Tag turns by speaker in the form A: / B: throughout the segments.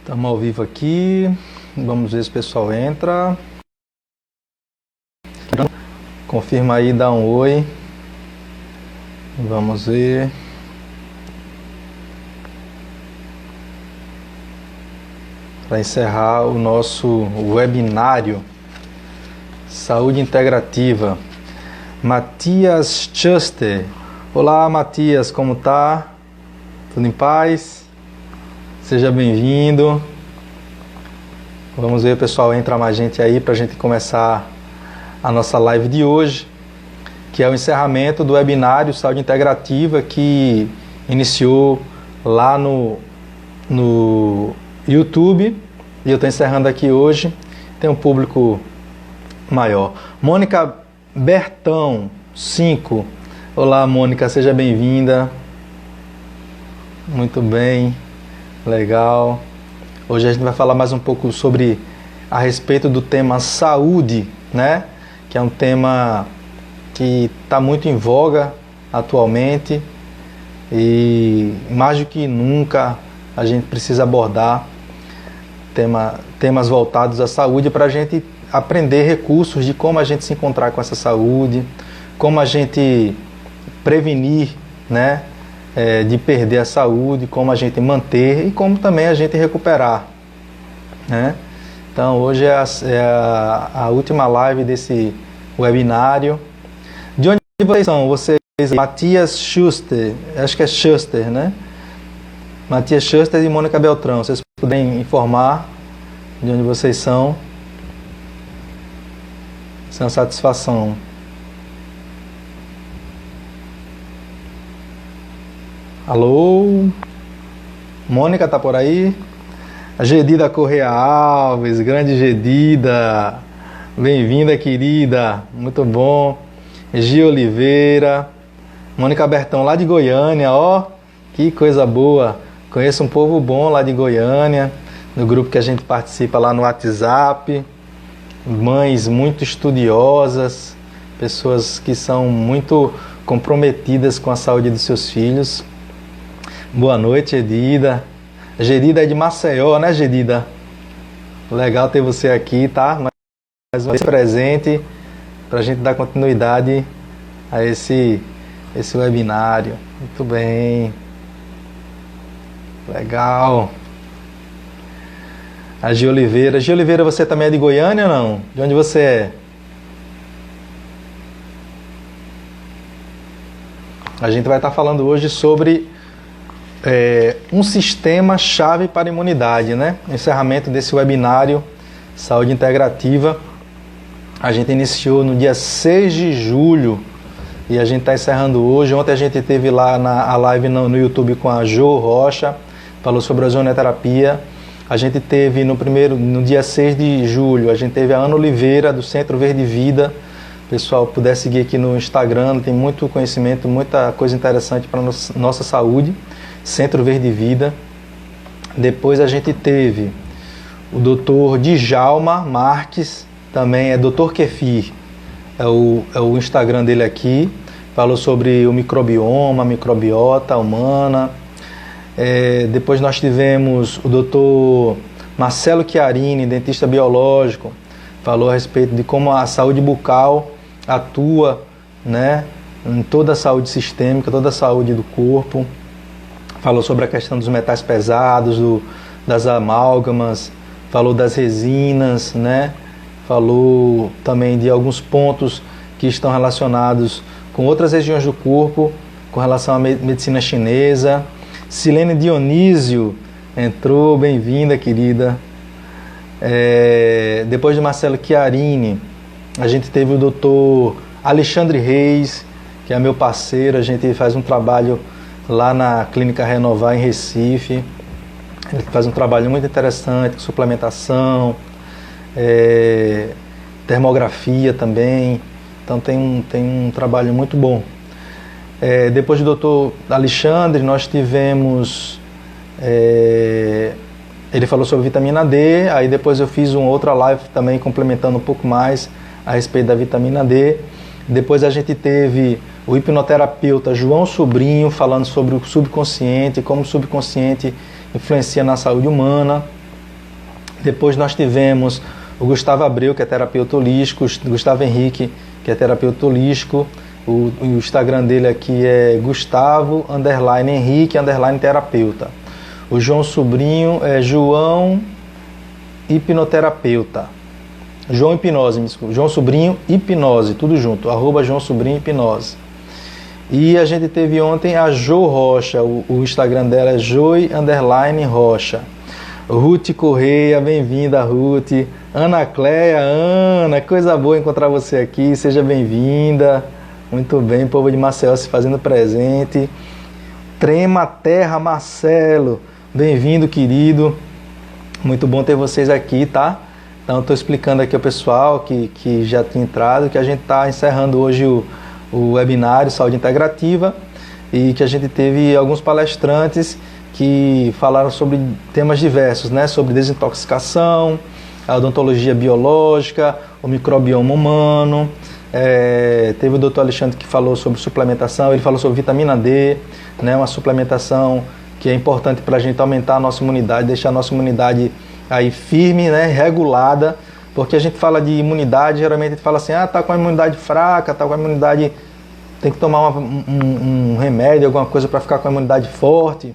A: Estamos ao vivo aqui. Vamos ver se o pessoal entra. Confirma aí, dá um oi. Vamos ver. Para encerrar o nosso webinário Saúde Integrativa. Matias Schuster. Olá, Matias, como tá? Tudo em paz? Seja bem-vindo. Vamos ver, pessoal, entra mais gente aí para a gente começar a nossa live de hoje, que é o encerramento do webinário Saúde Integrativa, que iniciou lá no YouTube, e eu estou encerrando aqui hoje. Tem um público maior. Mônica Bertão, 5. Olá, Mônica, seja bem-vinda. Muito bem, legal. Hoje a gente vai falar mais um pouco a respeito do tema saúde, né? Que é um tema que está muito em voga atualmente e mais do que nunca a gente precisa abordar temas voltados à saúde para a gente aprender recursos de como a gente se encontrar com essa saúde, como a gente prevenir, né? De perder a saúde, como a gente manter e como também a gente recuperar, né? Então hoje é a última live desse webinário. De onde vocês são? Vocês, Matias Schuster, acho que é Schuster, né? Matias Schuster e Mônica Beltrão. Vocês puderem informar de onde vocês são? Isso é uma satisfação. Alô? Mônica tá por aí? A Gedida Correia Alves, grande Gedida. Bem-vinda, querida. Muito bom. Gi Oliveira. Mônica Bertão, lá de Goiânia, ó. Que coisa boa. Conheço um povo bom lá de Goiânia, no grupo que a gente participa lá no WhatsApp. Mães muito estudiosas, pessoas que são muito comprometidas com a saúde dos seus filhos. Boa noite, Gedida. Gedida é de Maceió, né, Gedida? Legal ter você aqui, tá? Mais uma vez presente para a gente dar continuidade a esse webinário. Muito bem. Legal. A Gi Oliveira. Gi Oliveira, você também é de Goiânia ou não? De onde você é? A gente vai estar falando hoje sobre um sistema-chave para a imunidade, né? Encerramento desse webinário Saúde Integrativa. A gente iniciou no dia 6 de julho e a gente está encerrando hoje. Ontem a gente teve lá a live no YouTube com a Jo Rocha, falou sobre a ozonioterapia. A gente teve no dia 6 de julho, a gente teve a Ana Oliveira, do Centro Verde Vida. Pessoal, puder seguir aqui no Instagram, tem muito conhecimento, muita coisa interessante para nossa saúde. Centro Verde Vida. Depois a gente teve o Dr. Djalma Marques, também é Dr. Kefir, é o Instagram dele aqui, falou sobre o microbioma, microbiota humana. Depois nós tivemos o Dr. Marcelo Chiarini, dentista biológico, falou a respeito de como a saúde bucal atua, né, em toda a saúde sistêmica, toda a saúde do corpo. Falou sobre a questão dos metais pesados, das amálgamas, falou das resinas, né? Falou também de alguns pontos que estão relacionados com outras regiões do corpo, com relação à medicina chinesa. Silene Dionísio entrou, bem-vinda, querida. Depois de Marcelo Chiarini, a gente teve o doutor Alexandre Reis, que é meu parceiro, a gente faz um trabalho lá na Clínica Renovar, em Recife. Ele faz um trabalho muito interessante, com suplementação, termografia também. Então tem um trabalho muito bom. Depois do Dr. Alexandre, nós tivemos... ele falou sobre vitamina D, aí depois eu fiz uma outra live também complementando um pouco mais a respeito da vitamina D. Depois a gente teve o hipnoterapeuta João Sobrinho falando sobre o subconsciente, como o subconsciente influencia na saúde humana. Depois nós tivemos o Gustavo Abreu, que é terapeuta holístico, o Gustavo Henrique, que é terapeuta holístico. O Instagram dele aqui é Gustavo_Henrique_terapeuta. O João Sobrinho é João Hipnoterapeuta. João Hipnose, me desculpa. João Sobrinho Hipnose, tudo junto, @João Sobrinho Hipnose. E a gente teve ontem a Jo Rocha, o Instagram dela é Joy_Rocha. Ruth Correia, bem-vinda, Ruth. Ana Cleia, Ana, coisa boa encontrar você aqui, seja bem-vinda. Muito bem, povo de Maceió se fazendo presente. Trema Terra, Marcelo, bem-vindo, querido. Muito bom ter vocês aqui, tá? Então, estou explicando aqui ao pessoal que já tinha entrado, que a gente está encerrando hoje o webinário Saúde Integrativa e que a gente teve alguns palestrantes que falaram sobre temas diversos, né? Sobre desintoxicação, a odontologia biológica, o microbioma humano. Teve o Dr. Alexandre que falou sobre suplementação, ele falou sobre vitamina D, né? Uma suplementação que é importante para a gente aumentar a nossa imunidade, deixar a nossa imunidade aí firme, né? Regulada, porque a gente fala de imunidade, geralmente a gente fala assim, tá com a imunidade fraca, tá com a imunidade, tem que tomar um remédio, alguma coisa para ficar com a imunidade forte.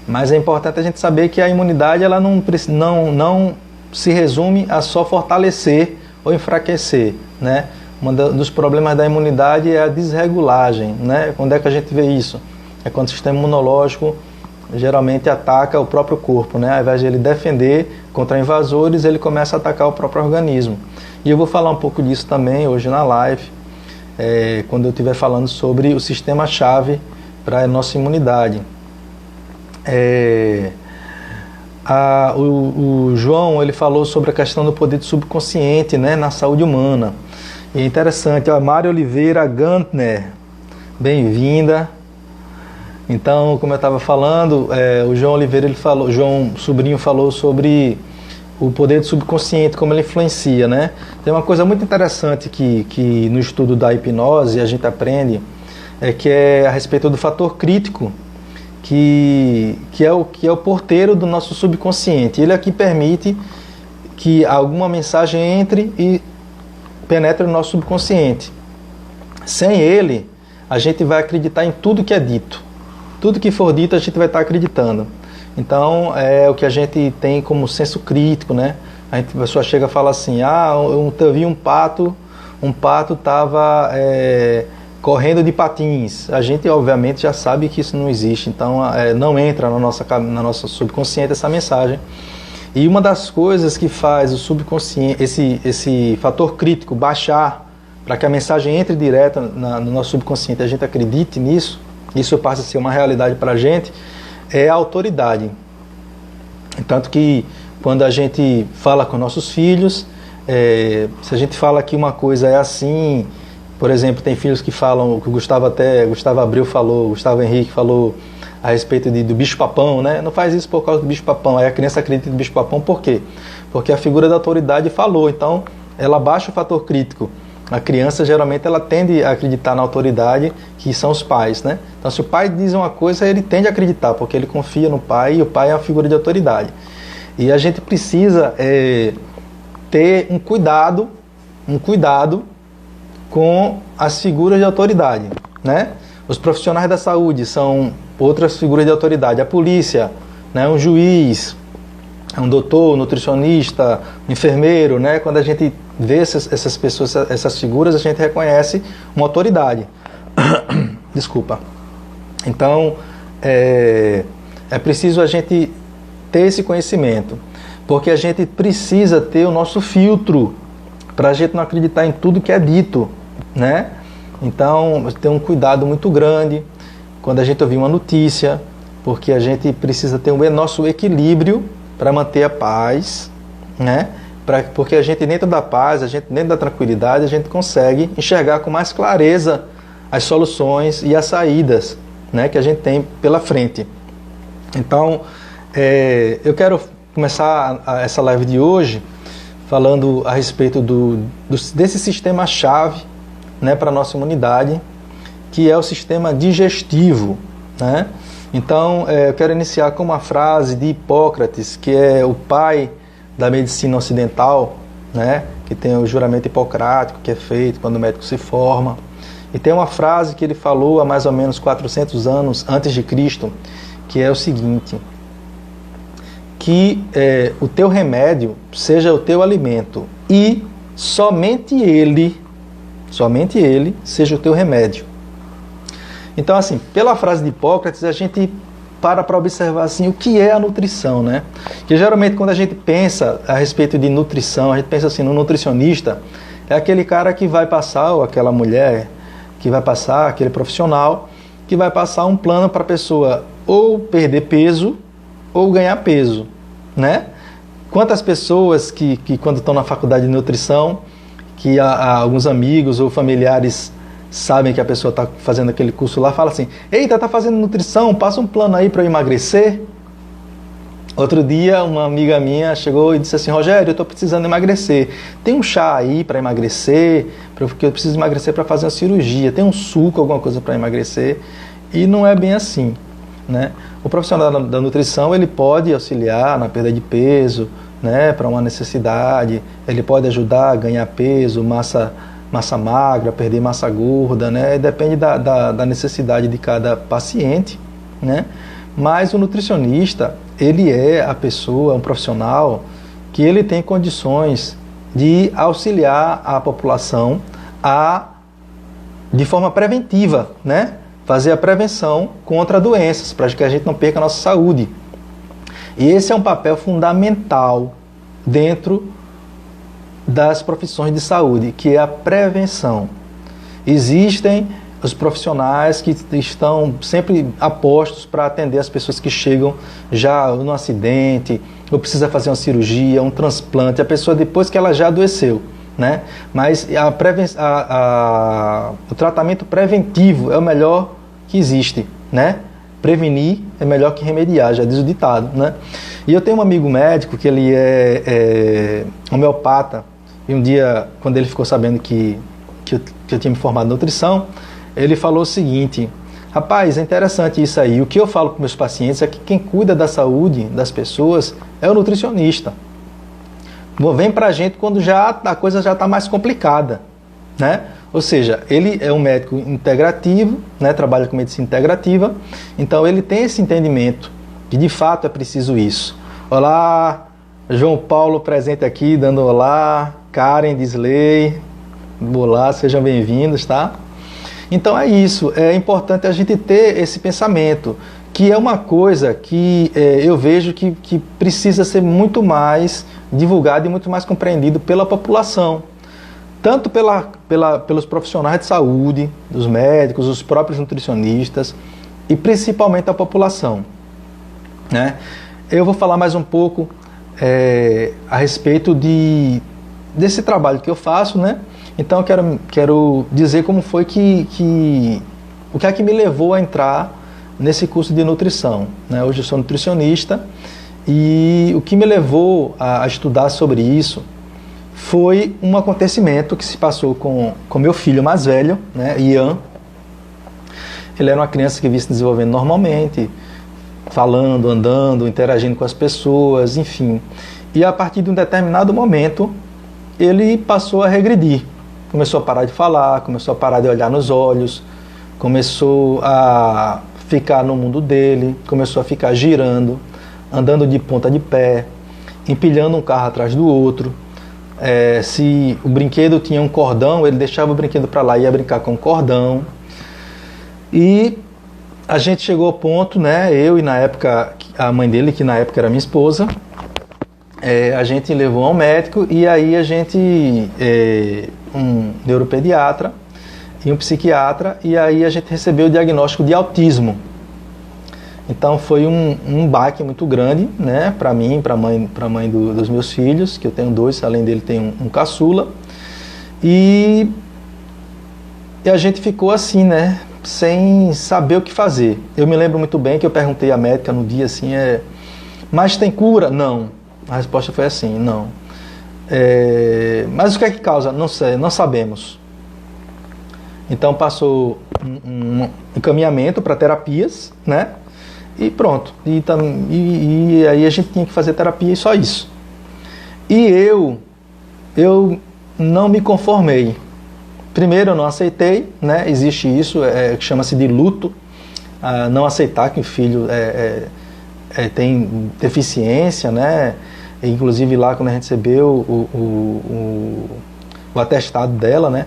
A: Mas é importante a gente saber que a imunidade ela não se resume a só fortalecer ou enfraquecer, né? Um dos problemas da imunidade é a desregulagem, né? Quando é que a gente vê isso? É quando o sistema imunológico geralmente ataca o próprio corpo, né? Ao invés de ele defender contra invasores, ele começa a atacar o próprio organismo. E eu vou falar um pouco disso também hoje na live, quando eu estiver falando sobre o sistema-chave para a nossa imunidade. O João ele falou sobre a questão do poder do subconsciente, né, na saúde humana. E é interessante, a Mária Oliveira Gantner, bem-vinda. Então, como eu estava falando, o João Oliveira, João Sobrinho falou sobre o poder do subconsciente, como ele influencia, né? Tem uma coisa muito interessante que no estudo da hipnose a gente aprende, que é a respeito do fator crítico, que é o porteiro do nosso subconsciente. Ele aqui permite que alguma mensagem entre e penetre no nosso subconsciente. Sem ele, a gente vai acreditar em tudo que é dito. Tudo que for dito, a gente vai estar acreditando. Então, é o que a gente tem como senso crítico, né? A pessoa chega e fala assim, eu vi um pato estava correndo de patins. A gente, obviamente, já sabe que isso não existe, então não entra na nossa subconsciente essa mensagem. E uma das coisas que faz o subconsciente, esse fator crítico baixar, para que a mensagem entre direto no nosso subconsciente, a gente acredite nisso, isso passa a ser uma realidade para a gente, é a autoridade. Tanto que quando a gente fala com nossos filhos, se a gente fala que uma coisa é assim, por exemplo, tem filhos que falam, que o Gustavo Abreu falou, o Gustavo Henrique falou a respeito do bicho-papão, né? Não faz isso por causa do bicho-papão. Aí a criança acredita no bicho-papão, por quê? Porque a figura da autoridade falou, então ela baixa o fator crítico. A criança, geralmente, ela tende a acreditar na autoridade, que são os pais, né? Então, se o pai diz uma coisa, ele tende a acreditar, porque ele confia no pai, e o pai é uma figura de autoridade. E a gente precisa ter um cuidado com as figuras de autoridade, né? Os profissionais da saúde são outras figuras de autoridade. A polícia, né? Um juiz, um doutor, um nutricionista, um enfermeiro, né? Quando a gente vê essas pessoas, essas figuras, a gente reconhece uma autoridade. Desculpa. Então, é preciso a gente ter esse conhecimento, porque a gente precisa ter o nosso filtro para a gente não acreditar em tudo que é dito, né? Então, ter um cuidado muito grande quando a gente ouvir uma notícia, porque a gente precisa ter o nosso equilíbrio para manter a paz, né? Porque a gente dentro da paz, a gente dentro da tranquilidade, a gente consegue enxergar com mais clareza as soluções e as saídas, né, que a gente tem pela frente. Então, eu quero começar essa live de hoje falando a respeito desse sistema-chave, né, para a nossa imunidade, que é o sistema digestivo, né? Então, eu quero iniciar com uma frase de Hipócrates, que é o pai da medicina ocidental, né? Que tem o juramento hipocrático que é feito quando o médico se forma. E tem uma frase que ele falou há mais ou menos 400 anos antes de Cristo, que é o seguinte: que o teu remédio seja o teu alimento e somente ele seja o teu remédio. Então, assim, pela frase de Hipócrates, a gente para observar assim, o que é a nutrição, né? Que geralmente quando a gente pensa a respeito de nutrição, a gente pensa assim, no nutricionista, é aquele cara que vai passar, ou aquela mulher que vai passar, aquele profissional, que vai passar um plano para a pessoa ou perder peso ou ganhar peso, né? Quantas pessoas que quando estão na faculdade de nutrição, que alguns amigos ou familiares sabem que a pessoa está fazendo aquele curso lá, fala assim: eita, está fazendo nutrição, passa um plano aí para eu emagrecer. Outro dia, uma amiga minha chegou e disse assim: Rogério, eu estou precisando emagrecer. Tem um chá aí para emagrecer, porque eu preciso emagrecer para fazer uma cirurgia. Tem um suco, alguma coisa para emagrecer? E não é bem assim, né? O profissional da nutrição, ele pode auxiliar na perda de peso, né, para uma necessidade. Ele pode ajudar a ganhar peso, massa magra, perder massa gorda, né? Depende da necessidade de cada paciente, né? Mas o nutricionista, ele é a pessoa, um profissional, que ele tem condições de auxiliar a população de forma preventiva, né? Fazer a prevenção contra doenças, para que a gente não perca a nossa saúde. E esse é um papel fundamental dentro das profissões de saúde, que é a prevenção. Existem os profissionais que estão sempre apostos para atender as pessoas que chegam já no acidente, ou precisa fazer uma cirurgia, um transplante, a pessoa depois que ela já adoeceu, né? Mas o tratamento preventivo é o melhor que existe, né? Prevenir é melhor que remediar, já diz o ditado, né? E eu tenho um amigo médico que ele é homeopata, e um dia, quando ele ficou sabendo que eu tinha me formado em nutrição, ele falou o seguinte: rapaz, é interessante isso aí. O que eu falo para meus pacientes é que quem cuida da saúde das pessoas é o nutricionista. Vem para a gente quando a coisa já está mais complicada, né? Ou seja, ele é um médico integrativo, né? Trabalha com medicina integrativa, então ele tem esse entendimento que de fato é preciso isso. Olá, João Paulo presente aqui, dando olá, Karen Disley, olá, sejam bem-vindos, tá? Então é isso, é importante a gente ter esse pensamento, que é uma coisa que eu vejo que precisa ser muito mais divulgado e muito mais compreendido pela população, tanto pelos profissionais de saúde, dos médicos, os próprios nutricionistas e principalmente a população, né? Eu vou falar mais um pouco a respeito desse trabalho que eu faço, né? Então eu quero dizer como foi o que é que me levou a entrar nesse curso de nutrição, né? Hoje eu sou nutricionista e o que me levou a estudar sobre isso foi um acontecimento que se passou com meu filho mais velho, né? Ian. Ele era uma criança que vinha se desenvolvendo normalmente, falando, andando, interagindo com as pessoas, enfim. E a partir de um determinado momento, ele passou a regredir. Começou a parar de falar, começou a parar de olhar nos olhos, começou a ficar no mundo dele, começou a ficar girando, andando de ponta de pé, empilhando um carro atrás do outro. Se o brinquedo tinha um cordão, ele deixava o brinquedo para lá e ia brincar com o cordão. E a gente chegou ao ponto, né, eu e na época a mãe dele, que na época era minha esposa, a gente levou ao médico e aí a gente, um neuropediatra e um psiquiatra, e aí a gente recebeu o diagnóstico de autismo. Então foi um baque muito grande, né, para mim, para a mãe dos meus filhos, que eu tenho 2, além dele tem um caçula. E a gente ficou assim, né, sem saber o que fazer. Eu me lembro muito bem que eu perguntei à médica no dia assim, mas tem cura? Não. A resposta foi assim, não. Mas o que é que causa? Não sei, não sabemos. Então passou um encaminhamento para terapias, né? E pronto. E aí a gente tinha que fazer terapia e só isso. E eu não me conformei. Primeiro, eu não aceitei, né? Existe isso, que chama-se de luto, não aceitar que o filho tem deficiência, né? E, inclusive lá quando a gente recebeu o atestado dela, né?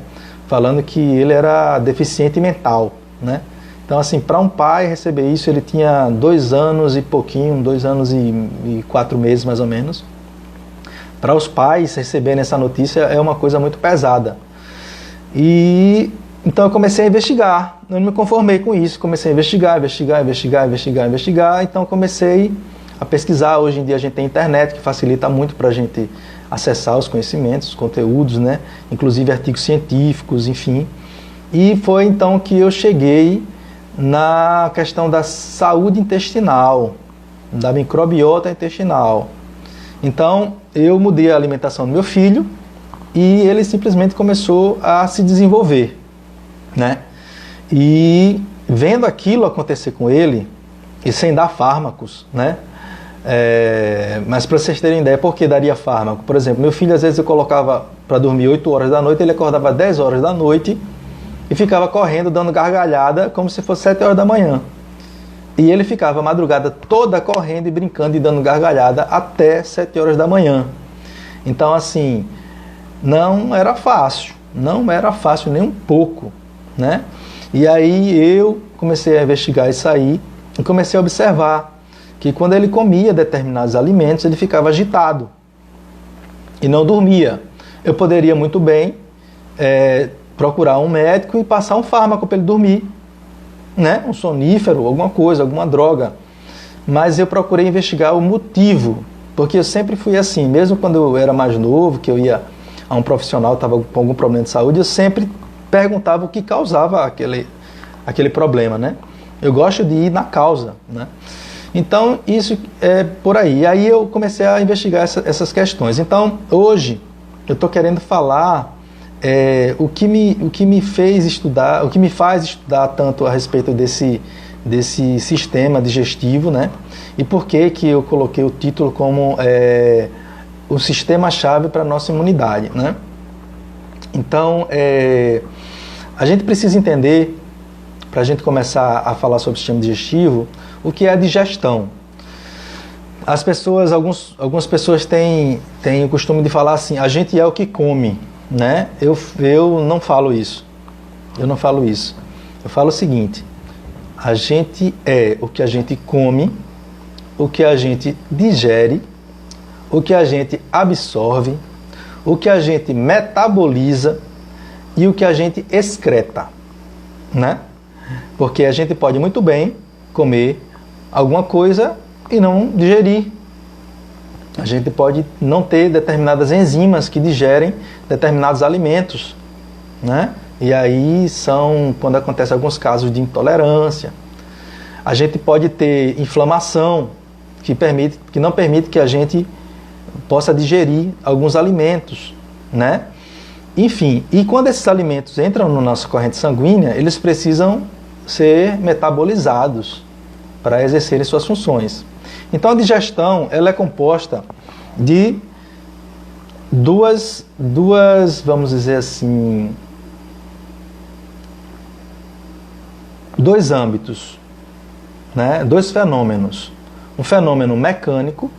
A: Falando que ele era deficiente mental, né? Então, assim, para um pai receber isso, ele tinha 2 anos e pouquinho, 2 anos e 4 meses mais ou menos. Para os pais receberem essa notícia é uma coisa muito pesada. E então eu comecei a investigar, eu não me conformei com isso, comecei a investigar. Então comecei a pesquisar. Hoje em dia a gente tem internet, que facilita muito para a gente acessar os conhecimentos, os conteúdos, né? Inclusive artigos científicos, enfim. E foi então que eu cheguei na questão da saúde intestinal, da microbiota intestinal. Então eu mudei a alimentação do meu filho e ele simplesmente começou a se desenvolver, né? E vendo aquilo acontecer com ele, e sem dar fármacos, né? Mas para vocês terem ideia, por que daria fármaco? Por exemplo, meu filho, às vezes eu colocava para dormir 8 horas da noite, ele acordava 10 horas da noite e ficava correndo, dando gargalhada, como se fosse 7 horas da manhã. E ele ficava a madrugada toda correndo e brincando e dando gargalhada até 7 horas da manhã. Então, assim, não era fácil nem um pouco, né? E aí eu comecei a investigar isso aí e comecei a observar que quando ele comia determinados alimentos, ele ficava agitado e não dormia. Eu poderia muito bem procurar um médico e passar um fármaco para ele dormir, né? Um sonífero, alguma coisa, alguma droga. Mas eu procurei investigar o motivo, porque eu sempre fui assim, mesmo quando eu era mais novo, que eu ia a um profissional, estava com algum problema de saúde, eu sempre perguntava o que causava aquele problema, né? Eu gosto de ir na causa, né? Então, isso é por aí. E aí eu comecei a investigar essas questões. Então, hoje, eu estou querendo falar o que me fez estudar, o que me faz estudar tanto a respeito desse sistema digestivo, né? E por que eu coloquei o título como o sistema-chave para a nossa imunidade, né? Então, a gente precisa entender, para a gente começar a falar sobre o sistema digestivo, o que é a digestão. As pessoas, algumas pessoas têm o costume de falar assim, a gente é o que come, né? Eu não falo isso. Eu não falo isso. Eu falo o seguinte, a gente é o que a gente come, o que a gente digere, o que a gente absorve, o que a gente metaboliza e o que a gente excreta, né? Porque a gente pode muito bem comer alguma coisa e não digerir. A gente pode não ter determinadas enzimas que digerem determinados alimentos, né? E aí quando acontece alguns casos de intolerância. A gente pode ter inflamação que não permite que a gente possa digerir alguns alimentos, né? Enfim, e quando esses alimentos entram na nossa corrente sanguínea, eles precisam ser metabolizados para exercerem suas funções. Então a digestão, ela é composta de duas, vamos dizer assim, 2 âmbitos, né? 2 fenômenos. Um fenômeno mecânico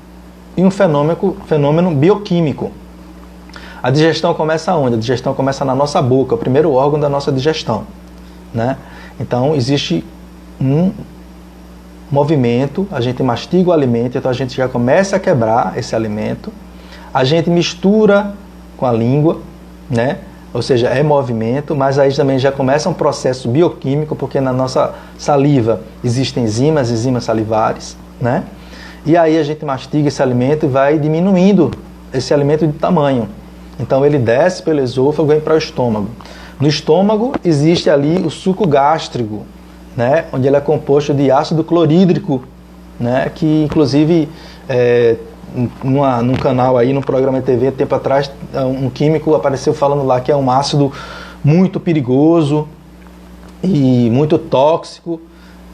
A: e um fenômeno bioquímico. A digestão começa onde? A digestão começa na nossa boca, o primeiro órgão da nossa digestão, né? Então existe um movimento, a gente mastiga o alimento, então a gente já começa a quebrar esse alimento, a gente mistura com a língua, né? Ou seja, é movimento, mas aí também já começa um processo bioquímico, porque na nossa saliva existem enzimas salivares, né? E aí a gente mastiga esse alimento e vai diminuindo esse alimento de tamanho. Então ele desce pelo esôfago e vem para o estômago. No estômago existe ali o suco gástrico, né? Onde ele é composto de ácido clorídrico, né? Que inclusive num canal aí, num programa de TV, tempo atrás, um químico apareceu falando lá que é um ácido muito perigoso e muito tóxico,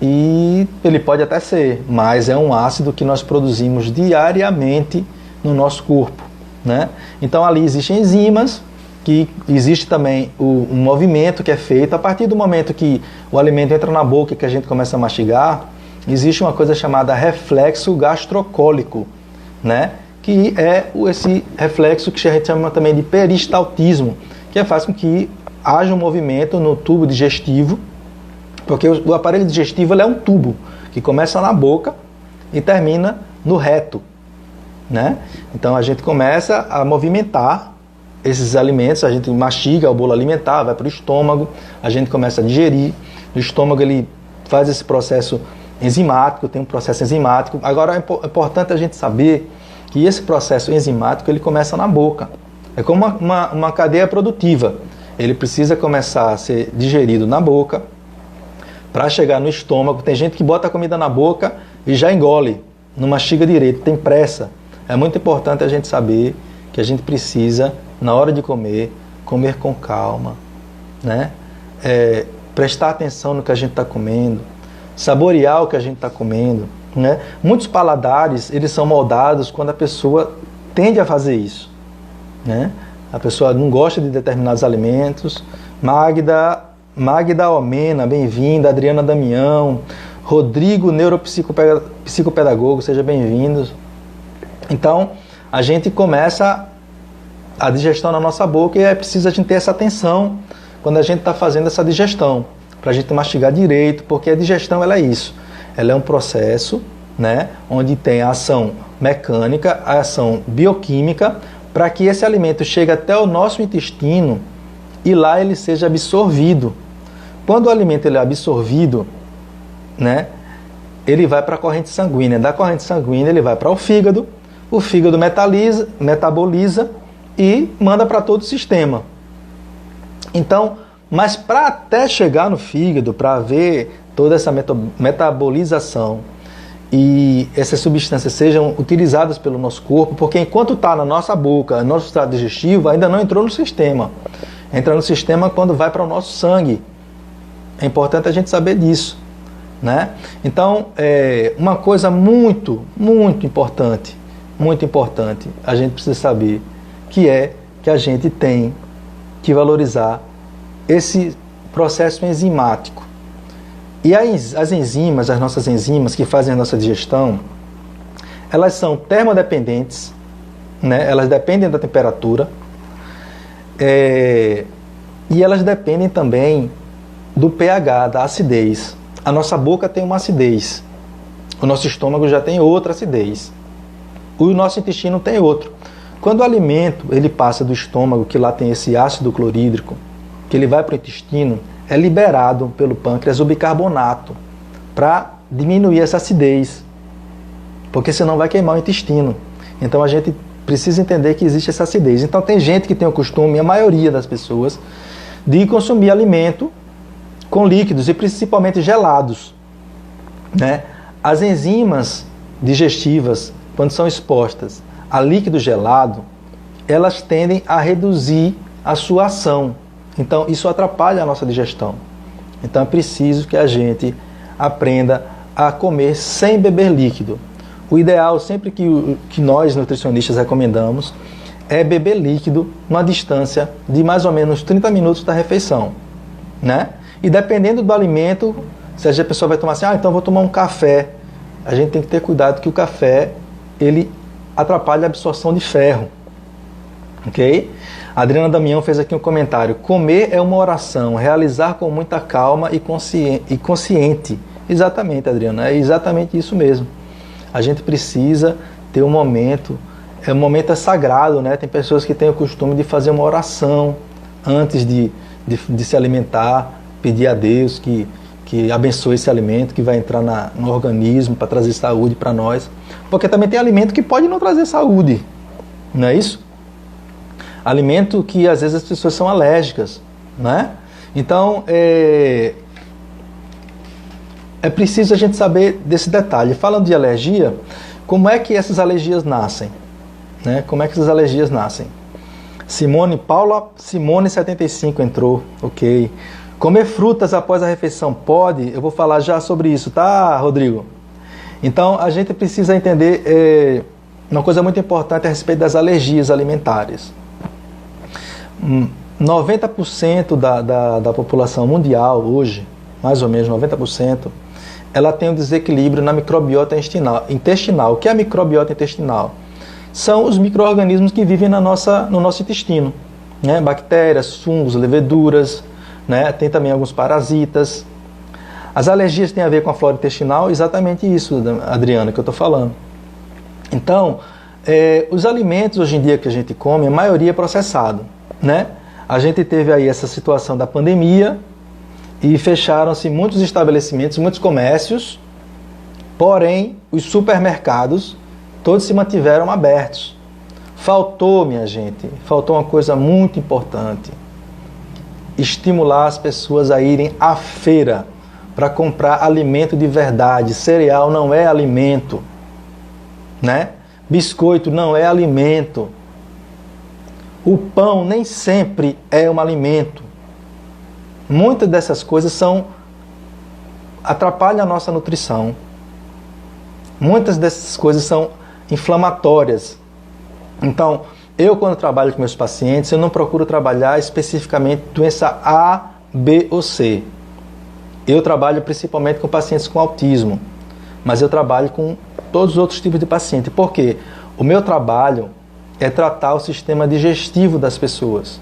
A: e ele pode até ser, mas é um ácido que nós produzimos diariamente no nosso corpo, né? Então ali existem enzimas, que existe também um movimento que é feito a partir do momento que o alimento entra na boca e que a gente começa a mastigar. Existe uma coisa chamada reflexo gastrocólico, né? Que é esse reflexo que a gente chama também de peristaltismo, que faz com que haja um movimento no tubo digestivo, porque o aparelho digestivo ele é um tubo que começa na boca e termina no reto, né? Então a gente começa a movimentar esses alimentos, a gente mastiga o bolo alimentar, vai para o estômago, a gente começa a digerir, o estômago ele faz esse processo enzimático, tem um processo enzimático. Agora é importante a gente saber que esse processo enzimático ele começa na boca, é como uma cadeia produtiva, ele precisa começar a ser digerido na boca, para chegar no estômago. Tem gente que bota a comida na boca e já engole, não mastiga direito, tem pressa. É muito importante a gente saber que a gente precisa, na hora de comer, comer com calma, né? Prestar atenção no que a gente está comendo, saborear o que a gente está comendo, né? Muitos paladares, eles são moldados quando a pessoa tende a fazer isso, né? A pessoa não gosta de determinados alimentos. Magda Omena, bem-vinda. Adriana Damião, Rodrigo, neuropsicopedagogo, seja bem-vindos. Então, a gente começa a digestão na nossa boca e é preciso a gente ter essa atenção quando a gente está fazendo essa digestão, para a gente mastigar direito, porque a digestão ela é isso. Ela é um processo, né, onde tem a ação mecânica, a ação bioquímica, para que esse alimento chegue até o nosso intestino e lá ele seja absorvido. Quando o alimento ele é absorvido, né, ele vai para a corrente sanguínea. Da corrente sanguínea ele vai para o fígado metaboliza e manda para todo o sistema. Então, mas para até chegar no fígado, para haver toda essa metabolização e essas substâncias sejam utilizadas pelo nosso corpo, porque enquanto está na nossa boca, nosso estado digestivo ainda não entrou no sistema. Entra no sistema quando vai para o nosso sangue. É importante a gente saber disso, né? Então, uma coisa muito importante a gente precisa saber, que é que a gente tem que valorizar esse processo enzimático. E as enzimas, as nossas enzimas que fazem a nossa digestão, elas são termodependentes, né? Elas dependem da temperatura, e elas dependem também do pH, da acidez. A nossa boca tem uma acidez, o nosso estômago já tem outra acidez, o nosso intestino tem outro. Quando o alimento ele passa do estômago, que lá tem esse ácido clorídrico, que ele vai para o intestino, é liberado pelo pâncreas o bicarbonato para diminuir essa acidez, porque senão vai queimar o intestino. Então a gente precisa entender que existe essa acidez. Então tem gente que tem o costume, a maioria das pessoas, de consumir alimento com líquidos e principalmente gelados, né? As enzimas digestivas, quando são expostas a líquido gelado, elas tendem a reduzir a sua ação. Então isso atrapalha a nossa digestão. Então é preciso que a gente aprenda a comer sem beber líquido. O ideal, sempre que nós nutricionistas recomendamos, é beber líquido numa distância de mais ou menos 30 minutos da refeição, né? E dependendo do alimento, se a pessoa vai tomar assim, então vou tomar um café, a gente tem que ter cuidado que o café, ele atrapalha a absorção de ferro, ok? A Adriana Damião fez aqui um comentário: comer é uma oração, realizar com muita calma e consciente. Exatamente, Adriana, é exatamente isso mesmo. A gente precisa ter um momento, um momento sagrado, né? Tem pessoas que têm o costume de fazer uma oração antes de se alimentar, pedir a Deus que abençoe esse alimento que vai entrar no organismo para trazer saúde para nós. Porque também tem alimento que pode não trazer saúde, não é isso? Alimento que às vezes as pessoas são alérgicas, né? Então, é preciso a gente saber desse detalhe. Falando de alergia, como é que essas alergias nascem? Né? Como é que essas alergias nascem? Paula Simone 75 entrou, ok. Comer frutas após a refeição pode? Eu vou falar já sobre isso, tá, Rodrigo? Então, a gente precisa entender uma coisa muito importante a respeito das alergias alimentares. 90% da população mundial hoje, mais ou menos 90%, ela tem um desequilíbrio na microbiota intestinal. O que é a microbiota intestinal? São os micro-organismos que vivem no nosso intestino, né? Bactérias, fungos, leveduras, né? Tem também alguns parasitas. As alergias têm a ver com a flora intestinal, exatamente isso, Adriana, que eu estou falando. Então, os alimentos hoje em dia que a gente come, a maioria é processado, né? A gente teve aí essa situação da pandemia e fecharam-se muitos estabelecimentos, muitos comércios, porém, os supermercados, todos se mantiveram abertos. Faltou, minha gente, faltou uma coisa muito importante: estimular as pessoas a irem à feira para comprar alimento de verdade. Cereal não é alimento, né? Biscoito não é alimento. O pão nem sempre é um alimento. Muitas dessas coisas atrapalham a nossa nutrição. Muitas dessas coisas são inflamatórias. Então, eu quando trabalho com meus pacientes, eu não procuro trabalhar especificamente doença A, B ou C. Eu trabalho principalmente com pacientes com autismo, mas eu trabalho com todos os outros tipos de paciente. Por quê? O meu trabalho é tratar o sistema digestivo das pessoas.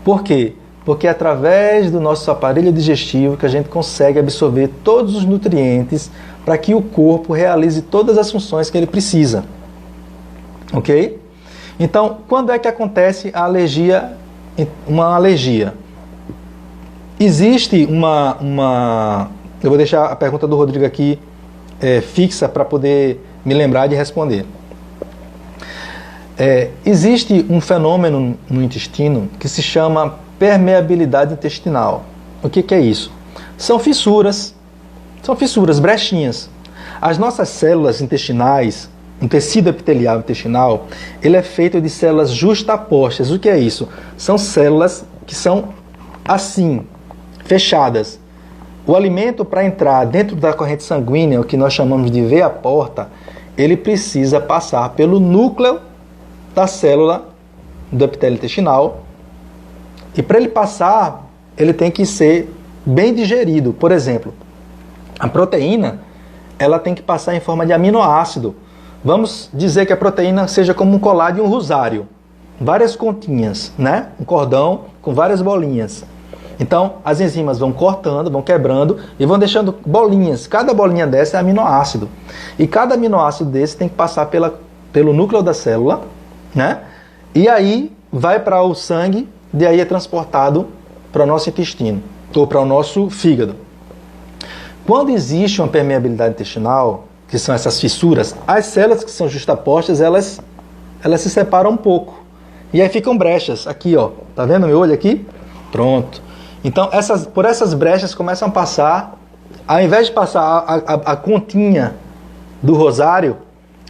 A: Por quê? Porque é através do nosso aparelho digestivo que a gente consegue absorver todos os nutrientes para que o corpo realize todas as funções que ele precisa. Ok? Então, quando é que acontece a alergia, uma alergia? Existe eu vou deixar a pergunta do Rodrigo aqui fixa para poder me lembrar de responder. Existe um fenômeno no intestino que se chama permeabilidade intestinal. O que é isso? São fissuras, brechinhas. As nossas células intestinais, o tecido epitelial intestinal, ele é feito de células justapostas. O que é isso? São células que são assim, fechadas. O alimento, para entrar dentro da corrente sanguínea, o que nós chamamos de veia porta, ele precisa passar pelo núcleo da célula do epitélio intestinal. E para ele passar, ele tem que ser bem digerido. Por exemplo, a proteína, ela tem que passar em forma de aminoácido. Vamos dizer que a proteína seja como um colar de um rosário. Várias continhas, né? Um cordão com várias bolinhas. Então, as enzimas vão cortando, vão quebrando e vão deixando bolinhas. Cada bolinha dessa é aminoácido. E cada aminoácido desse tem que passar pelo núcleo da célula, né? E aí vai para o sangue, e aí é transportado para o nosso intestino, ou para o nosso fígado. Quando existe uma permeabilidade intestinal, que são essas fissuras, as células que são justapostas, elas se separam um pouco. E aí ficam brechas. Aqui, ó. Tá vendo meu olho aqui? Pronto. Então, por essas brechas começam a passar, ao invés de passar a continha do rosário,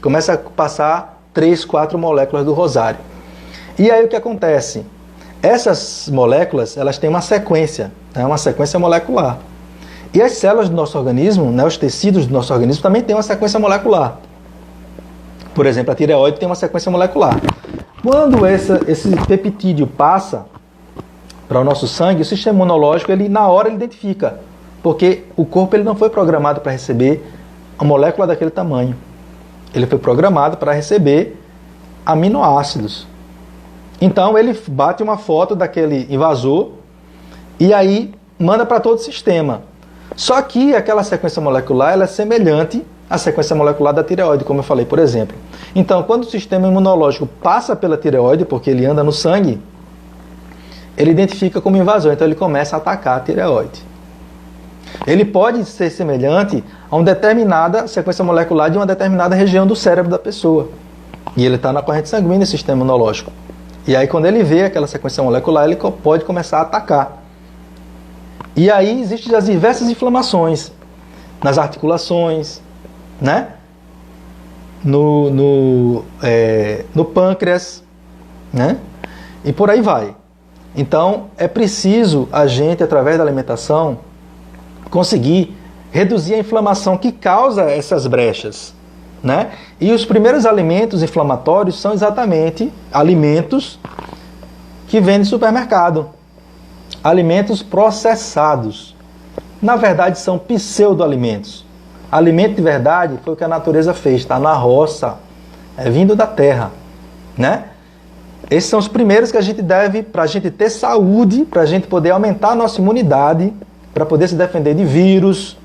A: começa a passar 3, 4 moléculas do rosário. E aí o que acontece? Essas moléculas, elas têm uma sequência, né? Uma sequência molecular. E as células do nosso organismo, né, os tecidos do nosso organismo também têm uma sequência molecular. Por exemplo, a tireoide tem uma sequência molecular. Quando esse peptídeo passa para o nosso sangue, o sistema imunológico, na hora ele identifica. Porque o corpo ele não foi programado para receber a molécula daquele tamanho. Ele foi programado para receber aminoácidos. Então ele bate uma foto daquele invasor e aí manda para todo o sistema. Só que aquela sequência molecular ela é semelhante à sequência molecular da tireoide, como eu falei, por exemplo. Então, quando o sistema imunológico passa pela tireoide, porque ele anda no sangue, ele identifica como invasor, então ele começa a atacar a tireoide. Ele pode ser semelhante a uma determinada sequência molecular de uma determinada região do cérebro da pessoa. E ele está na corrente sanguínea, sistema imunológico. E aí, quando ele vê aquela sequência molecular, ele pode começar a atacar. E aí existem as diversas inflamações nas articulações, né? No pâncreas, né? E por aí vai. Então, é preciso a gente, através da alimentação, conseguir reduzir a inflamação que causa essas brechas. né? E os primeiros alimentos inflamatórios são exatamente alimentos que vêm de supermercado. Alimentos processados. Na verdade, são pseudo-alimentos. Alimento de verdade foi o que a natureza fez, está na roça, é vindo da terra, né? Esses são os primeiros que a gente deve, para a gente ter saúde, para a gente poder aumentar a nossa imunidade, para poder se defender de vírus,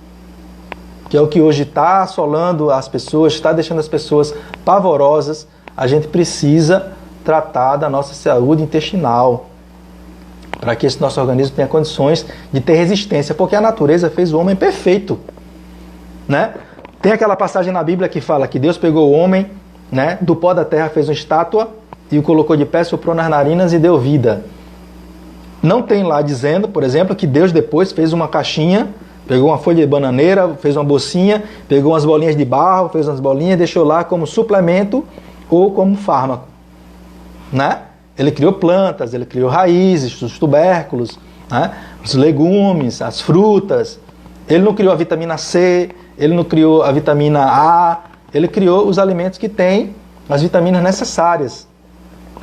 A: que é o que hoje está assolando as pessoas, está deixando as pessoas pavorosas. A gente precisa tratar da nossa saúde intestinal, para que esse nosso organismo tenha condições de ter resistência, porque a natureza fez o homem perfeito, né? Tem aquela passagem na Bíblia que fala que Deus pegou o homem, né, do pó da terra, fez uma estátua e o colocou de pé, soprou nas narinas e deu vida. Não tem lá dizendo, por exemplo, que Deus depois fez uma caixinha, pegou uma folha de bananeira, fez uma bolsinha, pegou umas bolinhas de barro, fez umas bolinhas e deixou lá como suplemento ou como fármaco, né? Ele criou plantas, ele criou raízes, os tubérculos, né? Os legumes, as frutas. Ele não criou a vitamina C, ele não criou a vitamina A, ele criou os alimentos que têm as vitaminas necessárias.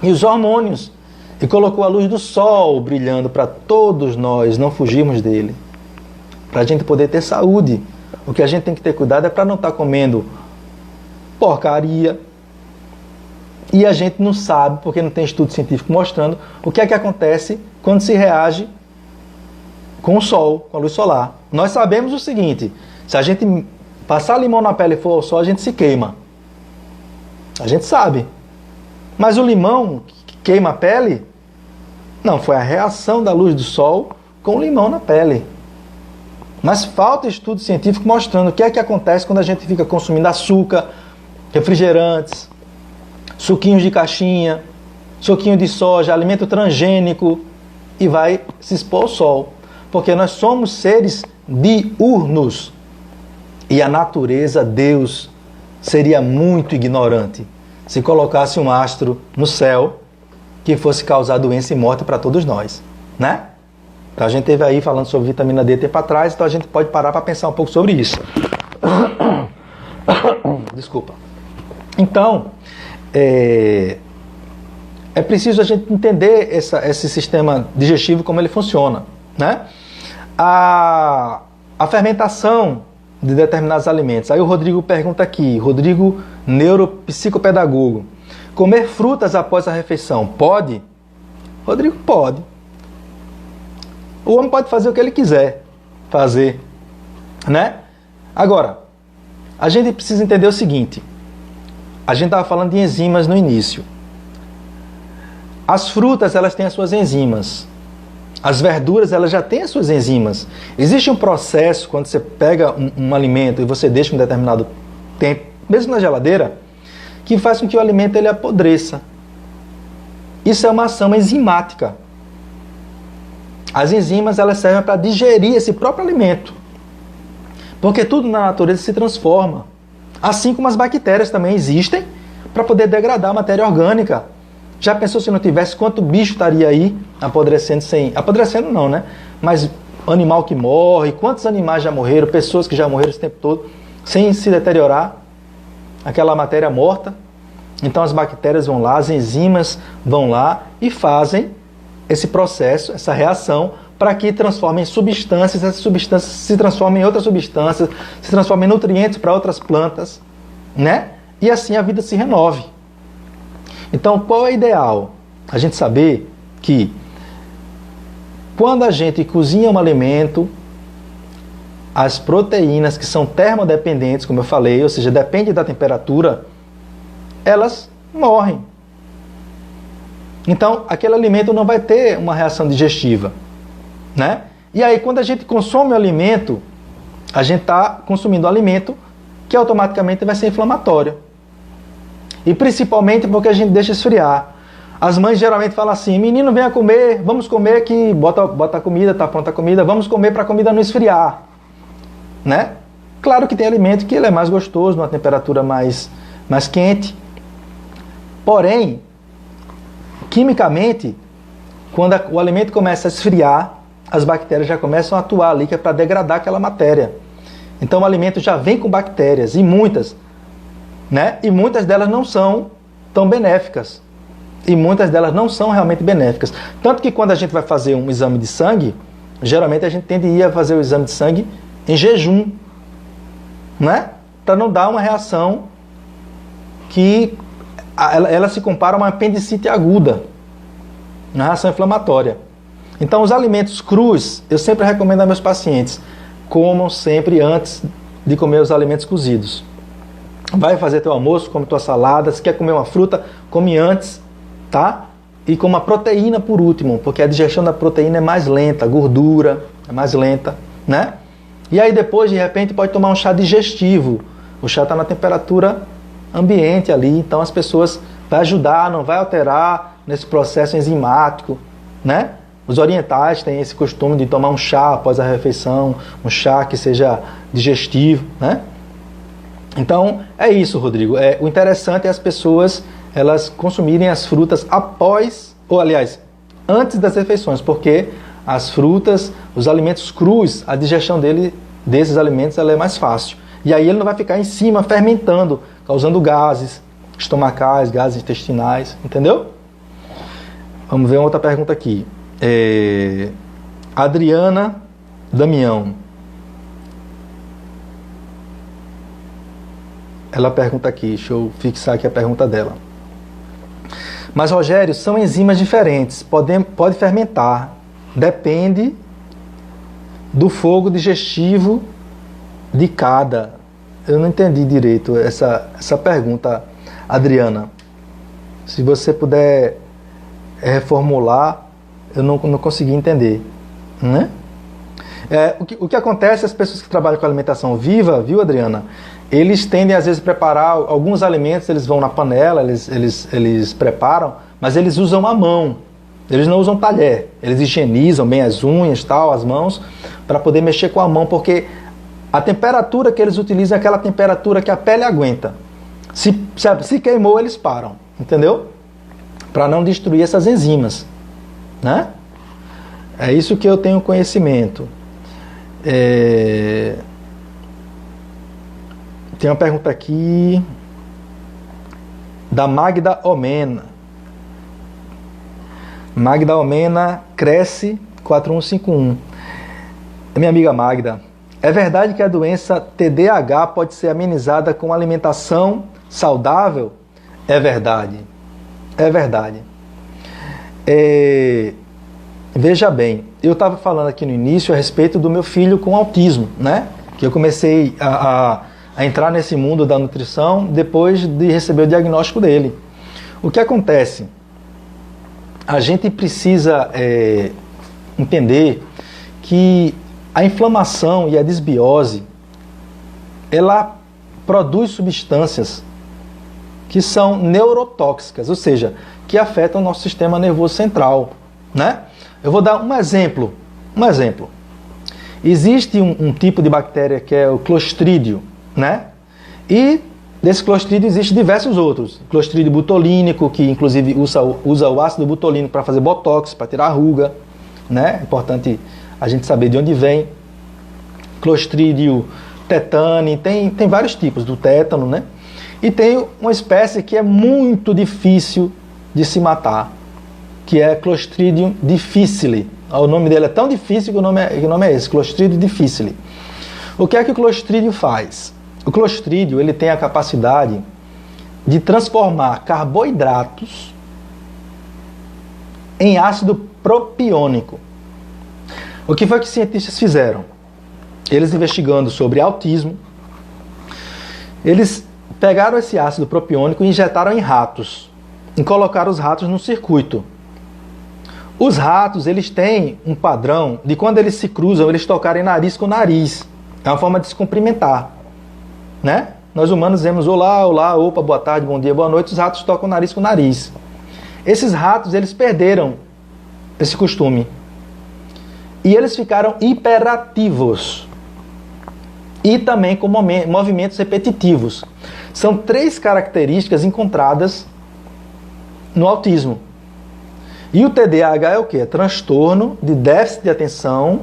A: E os hormônios. E colocou a luz do sol brilhando para todos nós não fugirmos dele. Para a gente poder ter saúde. O que a gente tem que ter cuidado é para não estar comendo porcaria. E a gente não sabe, porque não tem estudo científico mostrando, o que é que acontece quando se reage com o sol, com a luz solar. Nós sabemos o seguinte, se a gente passar limão na pele e for ao sol, a gente se queima. A gente sabe. Mas o limão que queima a pele, não, foi a reação da luz do sol com o limão na pele. Mas falta estudo científico mostrando o que é que acontece quando a gente fica consumindo açúcar, refrigerantes, suquinhos de caixinha, suquinho de soja, alimento transgênico e vai se expor ao sol. Porque nós somos seres diurnos. E a natureza, Deus, seria muito ignorante se colocasse um astro no céu que fosse causar doença e morte para todos nós, né? Então a gente teve aí falando sobre vitamina D tempo atrás, então a gente pode parar para pensar um pouco sobre isso. Desculpa. Então, é preciso a gente entender esse sistema digestivo, como ele funciona, né? A fermentação de determinados alimentos. Aí o Rodrigo pergunta aqui, Rodrigo, neuropsicopedagogo, comer frutas após a refeição, pode? Rodrigo, pode. O homem pode fazer o que ele quiser fazer, né? Agora, a gente precisa entender o seguinte, a gente estava falando de enzimas no início. As frutas, elas têm as suas enzimas. As verduras, elas já têm as suas enzimas. Existe um processo, quando você pega um alimento e você deixa um determinado tempo, mesmo na geladeira, que faz com que o alimento ele apodreça. Isso é uma ação enzimática. As enzimas, elas servem para digerir esse próprio alimento. Porque tudo na natureza se transforma. Assim como as bactérias também existem para poder degradar a matéria orgânica. Já pensou se não tivesse, quanto bicho estaria aí apodrecendo sem... Apodrecendo não, né? Mas animal que morre, quantos animais já morreram, pessoas que já morreram esse tempo todo, sem se deteriorar, aquela matéria morta. Então as bactérias vão lá, as enzimas vão lá e fazem esse processo, essa reação, para que transformem em substâncias, essas substâncias se transformem em outras substâncias, se transformem em nutrientes para outras plantas, né? E assim a vida se renove. Então, qual é o ideal? A gente saber que quando a gente cozinha um alimento, as proteínas que são termodependentes, como eu falei, ou seja, depende da temperatura, elas morrem. Então, aquele alimento não vai ter uma reação digestiva, né? E aí, quando a gente consome o alimento, a gente está consumindo o alimento que automaticamente vai ser inflamatório. E principalmente porque a gente deixa esfriar. As mães geralmente falam assim, menino, venha comer, vamos comer que bota a comida, está pronta a comida, vamos comer para a comida não esfriar, né? Claro que tem alimento que ele é mais gostoso, numa temperatura mais quente. Porém, quimicamente, quando o alimento começa a esfriar, as bactérias já começam a atuar ali, que é para degradar aquela matéria. Então o alimento já vem com bactérias, e muitas. né? E muitas delas não são tão benéficas. E muitas delas não são realmente benéficas. Tanto que quando a gente vai fazer um exame de sangue, geralmente a gente tende a ir a fazer o exame de sangue em jejum, né? Para não dar uma reação que ela se compara a uma apendicite aguda, uma reação inflamatória. Então, os alimentos crus, eu sempre recomendo a meus pacientes, comam sempre antes de comer os alimentos cozidos. Vai fazer teu almoço, come tua salada, se quer comer uma fruta, come antes, tá? E com uma proteína por último, porque a digestão da proteína é mais lenta, a gordura é mais lenta, né? E aí depois, de repente, pode tomar um chá digestivo. O chá está na temperatura ambiente ali, então as pessoas vai ajudar, não vai alterar nesse processo enzimático, né? Os orientais têm esse costume de tomar um chá após a refeição, um chá que seja digestivo, né? Então, é isso, Rodrigo. O interessante é as pessoas elas consumirem as frutas após, ou aliás, antes das refeições, porque as frutas, os alimentos crus, a digestão desses alimentos ela é mais fácil. E aí ele não vai ficar em cima fermentando, causando gases estomacais, gases intestinais, entendeu? Vamos ver uma outra pergunta aqui. Adriana Damião. Ela pergunta aqui, deixa eu fixar aqui a pergunta dela. Mas, Rogério, são enzimas diferentes, pode fermentar, depende do fogo digestivo de cada. Eu não entendi direito essa pergunta, Adriana. Se você puder reformular, eu não consegui entender, né? O que acontece, as pessoas que trabalham com alimentação viva, viu, Adriana? Eles tendem, às vezes, a preparar alguns alimentos, eles vão na panela, eles preparam, mas eles usam a mão. Eles não usam talher. Eles higienizam bem as unhas, tal, as mãos, para poder mexer com a mão, porque a temperatura que eles utilizam é aquela temperatura que a pele aguenta. Se queimou, eles param, entendeu? Para não destruir essas enzimas, né? É isso que eu tenho conhecimento. Tem uma pergunta aqui da Magda Omena. Magda Omena Cresce 4151. Minha amiga Magda, é verdade que a doença TDAH pode ser amenizada com alimentação saudável? É verdade. É verdade. Veja bem, eu estava falando aqui no início a respeito do meu filho com autismo, né? Que eu comecei a entrar nesse mundo da nutrição depois de receber o diagnóstico dele. O que acontece? A gente precisa entender que a inflamação e a desbiose, ela produz substâncias que são neurotóxicas, ou seja, que afetam o nosso sistema nervoso central, né? Eu vou dar um exemplo. Existe um tipo de bactéria que é o Clostridium, né? E desse Clostridium existem diversos outros. Clostridium botulínico, que inclusive usa o ácido botulínico para fazer botox, para tirar ruga, né? É importante a gente saber de onde vem. Clostridium tetani, tem vários tipos do tétano, né? E tem uma espécie que é muito difícil de se matar, que é Clostridium difficile. O nome dele é tão difícil que o nome é esse, Clostridium difficile. O que é que o Clostridium faz? O Clostridium ele tem a capacidade de transformar carboidratos em ácido propiônico. O que foi que os cientistas fizeram? Eles investigando sobre autismo, eles pegaram esse ácido propiônico e injetaram em ratos, e colocaram os ratos no circuito. Os ratos, eles têm um padrão de quando eles se cruzam, eles tocarem nariz com nariz. É uma forma de se cumprimentar, né? Nós humanos dizemos olá, olá, opa, boa tarde, bom dia, boa noite. Os ratos tocam nariz com nariz. Esses ratos, eles perderam esse costume. E eles ficaram hiperativos. E também com movimentos repetitivos. São 3 características encontradas no autismo. E o TDAH é o quê? É transtorno de déficit de atenção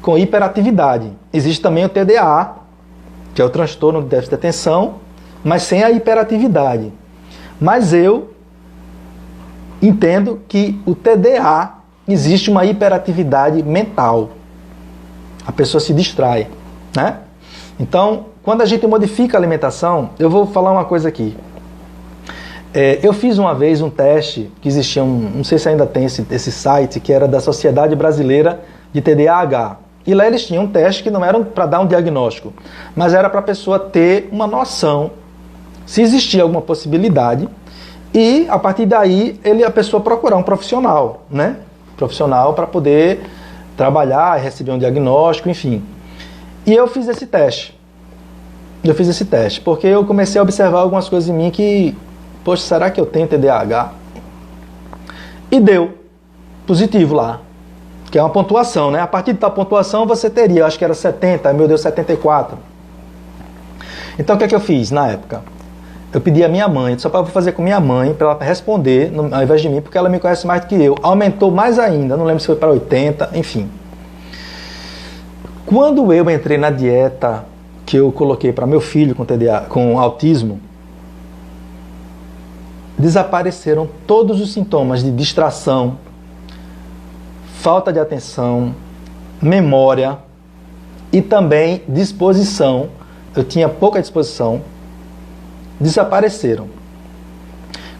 A: com hiperatividade. Existe também o TDA, que é o transtorno de déficit de atenção mas sem a hiperatividade. Mas eu entendo que o TDA existe uma hiperatividade mental. A pessoa se distrai, né? Então, quando a gente modifica a alimentação, eu vou falar uma coisa aqui. Eu fiz uma vez um teste que existia, não sei se ainda tem esse site, que era da Sociedade Brasileira de TDAH. E lá eles tinham um teste que não era para dar um diagnóstico, mas era para a pessoa ter uma noção se existia alguma possibilidade e, a partir daí, a pessoa procurar um profissional, né? Profissional para poder trabalhar, receber um diagnóstico, enfim. E eu fiz esse teste. Porque eu comecei a observar algumas coisas em mim que, poxa, será que eu tenho TDAH? E deu positivo lá, que é uma pontuação, né? A partir da pontuação você teria, acho que era 70, meu Deus, 74. Então o que é que eu fiz na época? Eu pedi a minha mãe, só para fazer com minha mãe, para ela responder, ao invés de mim, porque ela me conhece mais do que eu. Aumentou mais ainda, não lembro se foi para 80, enfim. Quando eu entrei na dieta que eu coloquei para meu filho com autismo, desapareceram todos os sintomas de distração, falta de atenção, memória e também disposição. Eu tinha pouca disposição. Desapareceram.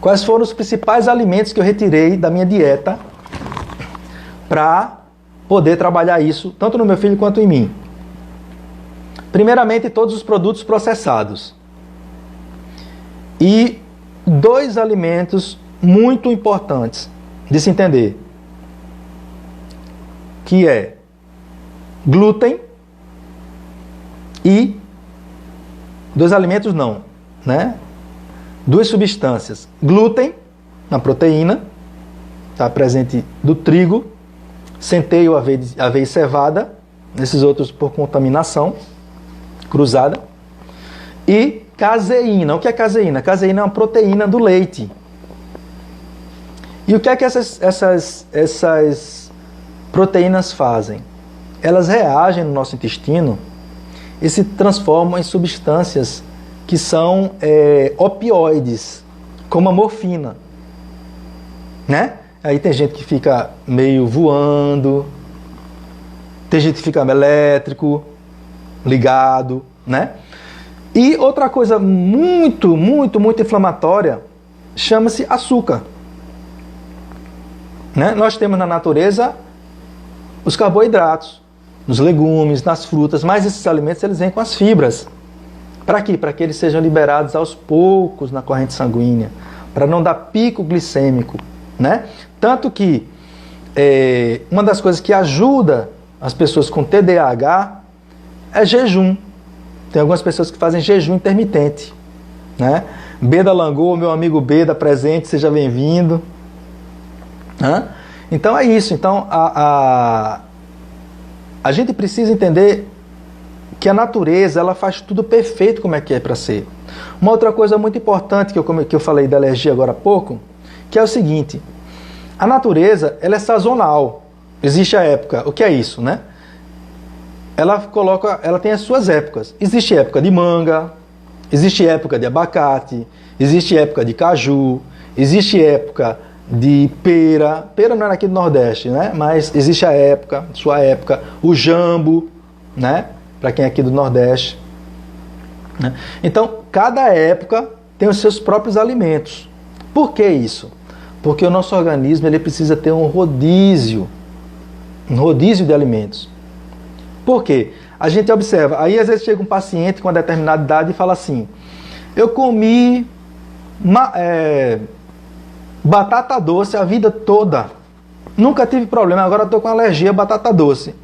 A: Quais foram os principais alimentos que eu retirei da minha dieta para poder trabalhar isso, tanto no meu filho quanto em mim? Primeiramente, todos os produtos processados. E 2 alimentos muito importantes de se entender, que é glúten e 2 alimentos não, né? 2 substâncias. Glúten, na proteína, está presente do trigo, centeio, aveia e cevada, esses outros por contaminação cruzada. E caseína. O que é caseína? Caseína é uma proteína do leite. E o que é que essas proteínas fazem? Elas reagem no nosso intestino e se transformam em substâncias que são opioides, como a morfina, né? Aí tem gente que fica meio voando, tem gente que fica elétrico, ligado, né? E outra coisa muito, muito, muito inflamatória chama-se açúcar, né? Nós temos na natureza os carboidratos, nos legumes, nas frutas, mas esses alimentos eles vêm com as fibras. Para quê? Para que eles sejam liberados aos poucos na corrente sanguínea, para não dar pico glicêmico, né? Tanto que uma das coisas que ajuda as pessoas com TDAH é jejum. Tem algumas pessoas que fazem jejum intermitente, né? Beda Langô, meu amigo Beda, presente, seja bem-vindo. Então é isso. Então a gente precisa entender que a natureza ela faz tudo perfeito como é que é para ser. Uma outra coisa muito importante que eu falei da alergia agora há pouco, que é o seguinte: a natureza ela é sazonal. Existe a época. O que é isso, né? Ela tem as suas épocas. Existe época de manga, existe época de abacate, existe época de caju, existe época de pera. Pera não é aqui do Nordeste, né? Mas existe a época, sua época, o jambo, né? Para quem é aqui do Nordeste, né? Então, cada época tem os seus próprios alimentos. Por que isso? Porque o nosso organismo ele precisa ter um rodízio de alimentos. Por quê? A gente observa, aí às vezes chega um paciente com uma determinada idade e fala assim: eu comi batata doce a vida toda, nunca tive problema, agora estou com alergia a batata doce.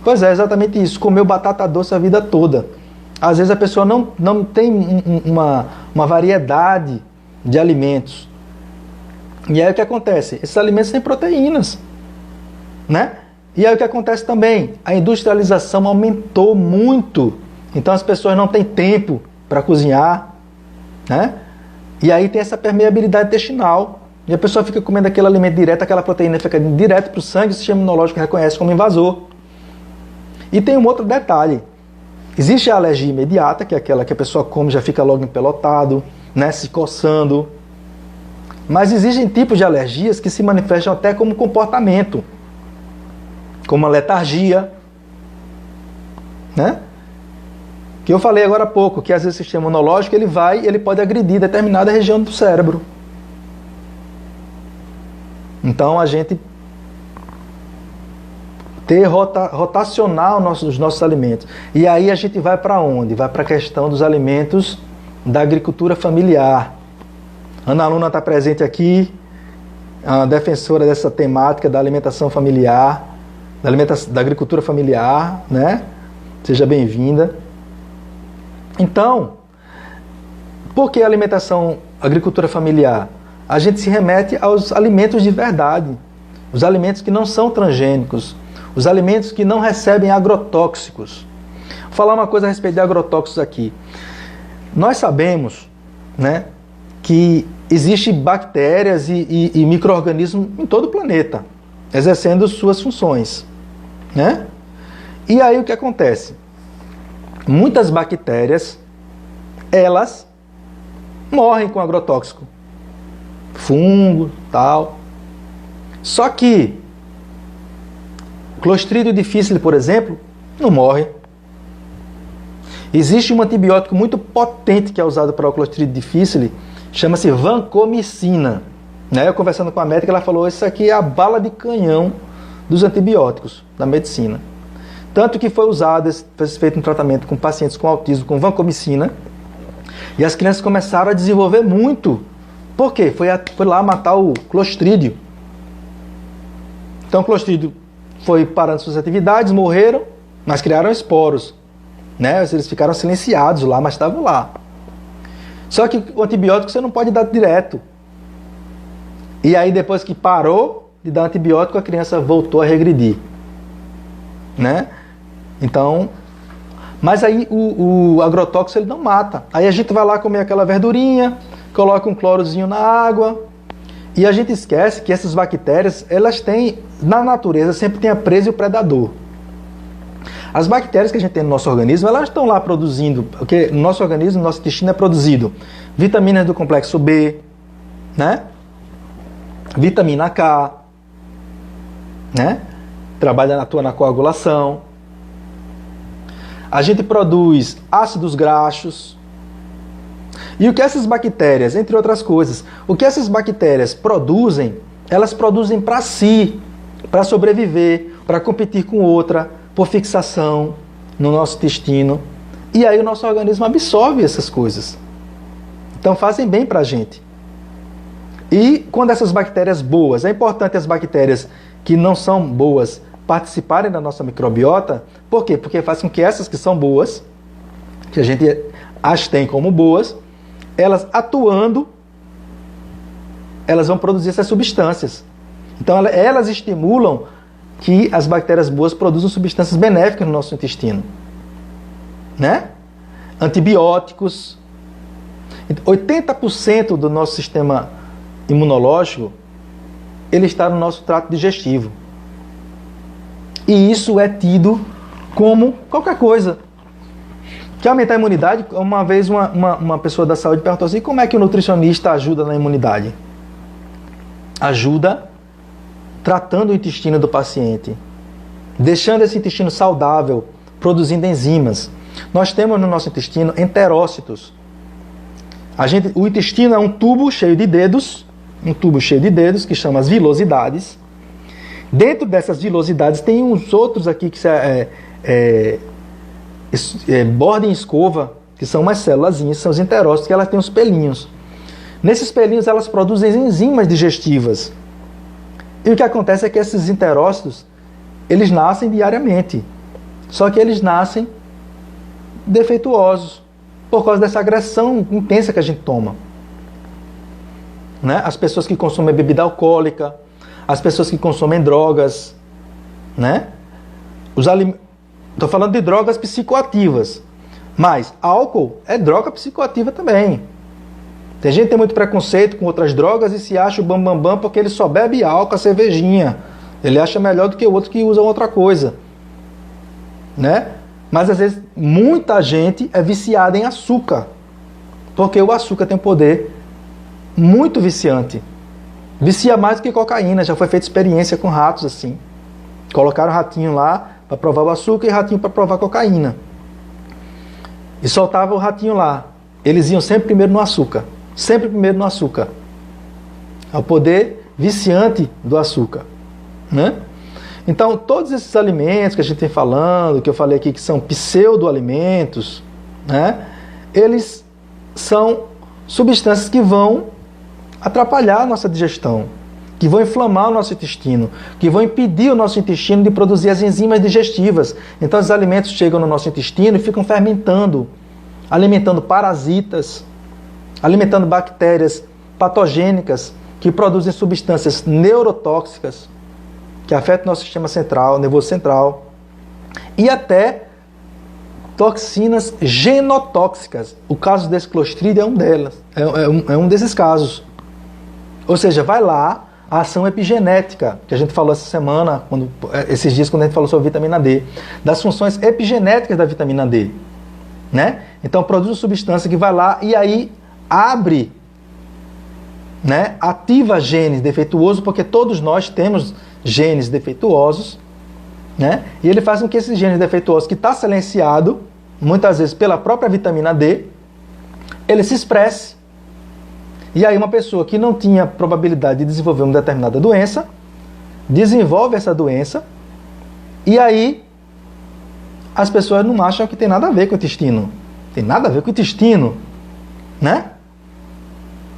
A: Pois é, exatamente isso, comeu batata doce a vida toda. Às vezes a pessoa não tem uma variedade de alimentos. E aí o que acontece? Esses alimentos têm proteínas, né? E aí o que acontece também? A industrialização aumentou muito. Então as pessoas não têm tempo para cozinhar, né? E aí tem essa permeabilidade intestinal. E a pessoa fica comendo aquele alimento direto, aquela proteína fica direto para o sangue, o sistema imunológico reconhece como invasor. E tem um outro detalhe. Existe a alergia imediata, que é aquela que a pessoa come e já fica logo empelotado, né, se coçando. Mas existem tipos de alergias que se manifestam até como comportamento, como a letargia, né? Que eu falei agora há pouco, que às vezes o sistema imunológico ele pode agredir determinada região do cérebro. Então a gente ter rotacionar os nossos alimentos. E aí a gente vai para onde? Vai para a questão dos alimentos da agricultura familiar. A Ana Luna está presente aqui, a defensora dessa temática da alimentação familiar, da agricultura familiar, né? Seja bem-vinda. Então, por que a agricultura familiar? A gente se remete aos alimentos de verdade, os alimentos que não são transgênicos, os alimentos que não recebem agrotóxicos. Vou falar uma coisa a respeito de agrotóxicos aqui. Nós sabemos, né, que existem bactérias e micro-organismos em todo o planeta, exercendo suas funções, né? E aí o que acontece? Muitas bactérias, elas morrem com agrotóxico. Fungo, tal. Só que Clostridio difficile, por exemplo, não morre. Existe um antibiótico muito potente que é usado para o Clostridio difficile, chama-se vancomicina. Né? Eu conversando com a médica, ela falou, isso aqui é a bala de canhão dos antibióticos da medicina. Tanto que foi feito um tratamento com pacientes com autismo com vancomicina, e as crianças começaram a desenvolver muito. Por quê? Foi lá matar o Clostridio. Então o Clostridio foi parando suas atividades, morreram, mas criaram esporos. Né? Eles ficaram silenciados lá, mas estavam lá. Só que o antibiótico você não pode dar direto. E aí depois que parou de dar antibiótico, a criança voltou a regredir. Né? Então, mas aí o agrotóxico ele não mata. Aí a gente vai lá comer aquela verdurinha, coloca um clorozinho na água, e a gente esquece que essas bactérias, elas têm, na natureza, sempre tem a presa e o predador. As bactérias que a gente tem no nosso organismo, elas estão lá produzindo, porque no nosso organismo, no nosso intestino é produzido vitaminas do complexo B, né? Vitamina K, né? Atua na coagulação. A gente produz ácidos graxos. E o que essas bactérias, entre outras coisas, o que essas bactérias produzem, elas produzem para si, para sobreviver, para competir com outra, por fixação no nosso intestino. E aí o nosso organismo absorve essas coisas. Então fazem bem para a gente. E quando essas bactérias boas, é importante as bactérias que não são boas participarem da nossa microbiota. Por quê? Porque faz com que essas que são boas, que a gente as tem como boas, elas atuando, elas vão produzir essas substâncias. Então elas estimulam que as bactérias boas produzam substâncias benéficas no nosso intestino. Né? Antibióticos. 80% do nosso sistema imunológico, ele está no nosso trato digestivo. E isso é tido como qualquer coisa. Quer aumentar a imunidade? Uma vez uma pessoa da saúde perguntou assim, como é que o nutricionista ajuda na imunidade? Ajuda tratando o intestino do paciente, deixando esse intestino saudável, produzindo enzimas. Nós temos no nosso intestino enterócitos. O intestino é um tubo cheio de dedos, que chama as vilosidades. Dentro dessas vilosidades tem uns outros aqui que borda em escova, que são umas célulazinhas, são os enterócitos, que elas têm os pelinhos. Nesses pelinhos elas produzem enzimas digestivas. E o que acontece é que esses enterócitos, eles nascem diariamente. Só que eles nascem defeituosos, por causa dessa agressão intensa que a gente toma. Né? As pessoas que consomem bebida alcoólica, as pessoas que consomem drogas, né? Estou falando de drogas psicoativas, mas álcool é droga psicoativa também. Tem gente que tem muito preconceito com outras drogas e se acha o bambambam porque ele só bebe álcool, a cervejinha. Ele acha melhor do que o outro que usa outra coisa. Né? Mas às vezes muita gente é viciada em açúcar, porque o açúcar tem um poder muito viciante. Vicia mais do que cocaína, já foi feita experiência com ratos assim. Colocaram o ratinho lá para provar o açúcar e ratinho para provar a cocaína. E soltava o ratinho lá. Eles iam sempre primeiro no açúcar. Sempre primeiro no açúcar. É o poder viciante do açúcar, né? Então, todos esses alimentos que a gente tem falando, que eu falei aqui que são pseudo-alimentos, né? Eles são substâncias que vão atrapalhar a nossa digestão, que vão inflamar o nosso intestino, que vão impedir o nosso intestino de produzir as enzimas digestivas. Então, os alimentos chegam no nosso intestino e ficam fermentando, alimentando parasitas, alimentando bactérias patogênicas que produzem substâncias neurotóxicas, que afetam o nosso sistema central, nervoso central, e até toxinas genotóxicas. O caso desse Clostridium é um delas, é um desses casos. Ou seja, vai lá a ação epigenética, que a gente falou essa semana, esses dias quando a gente falou sobre vitamina D, das funções epigenéticas da vitamina D, né? Então produz uma substância que vai lá e aí abre, né? Ativa genes defeituosos, porque todos nós temos genes defeituosos, né? E ele faz com que esses genes defeituosos, que está silenciado, muitas vezes pela própria vitamina D, ele se expresse. E aí uma pessoa que não tinha probabilidade de desenvolver uma determinada doença, desenvolve essa doença, e aí as pessoas não acham que tem nada a ver com o intestino. Tem nada a ver com o intestino, né?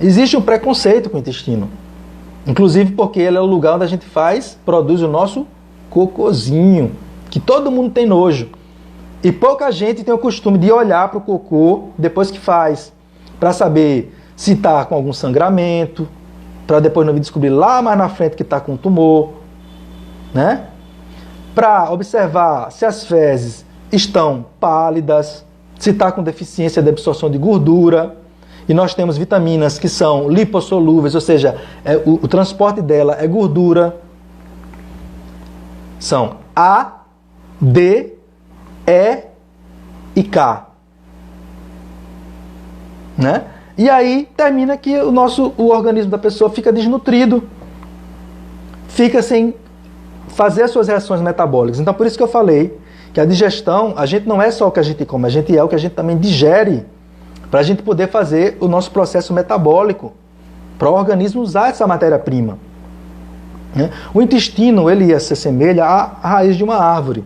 A: Existe um preconceito com o intestino. Inclusive porque ele é o lugar onde a gente produz o nosso cocôzinho, que todo mundo tem nojo. E pouca gente tem o costume de olhar para o cocô depois que faz, para saber se está com algum sangramento, para depois não descobrir lá mais na frente que está com um tumor, né? Para observar se as fezes estão pálidas, se está com deficiência de absorção de gordura. E nós temos vitaminas que são lipossolúveis, ou seja, o transporte dela é gordura. São A, D, E e K. Né? E aí termina que o organismo da pessoa fica desnutrido, fica sem fazer as suas reações metabólicas. Então por isso que eu falei que a digestão, a gente não é só o que a gente come, a gente é o que a gente também digere, para a gente poder fazer o nosso processo metabólico, para o organismo usar essa matéria-prima. O intestino, ele se assemelha à raiz de uma árvore.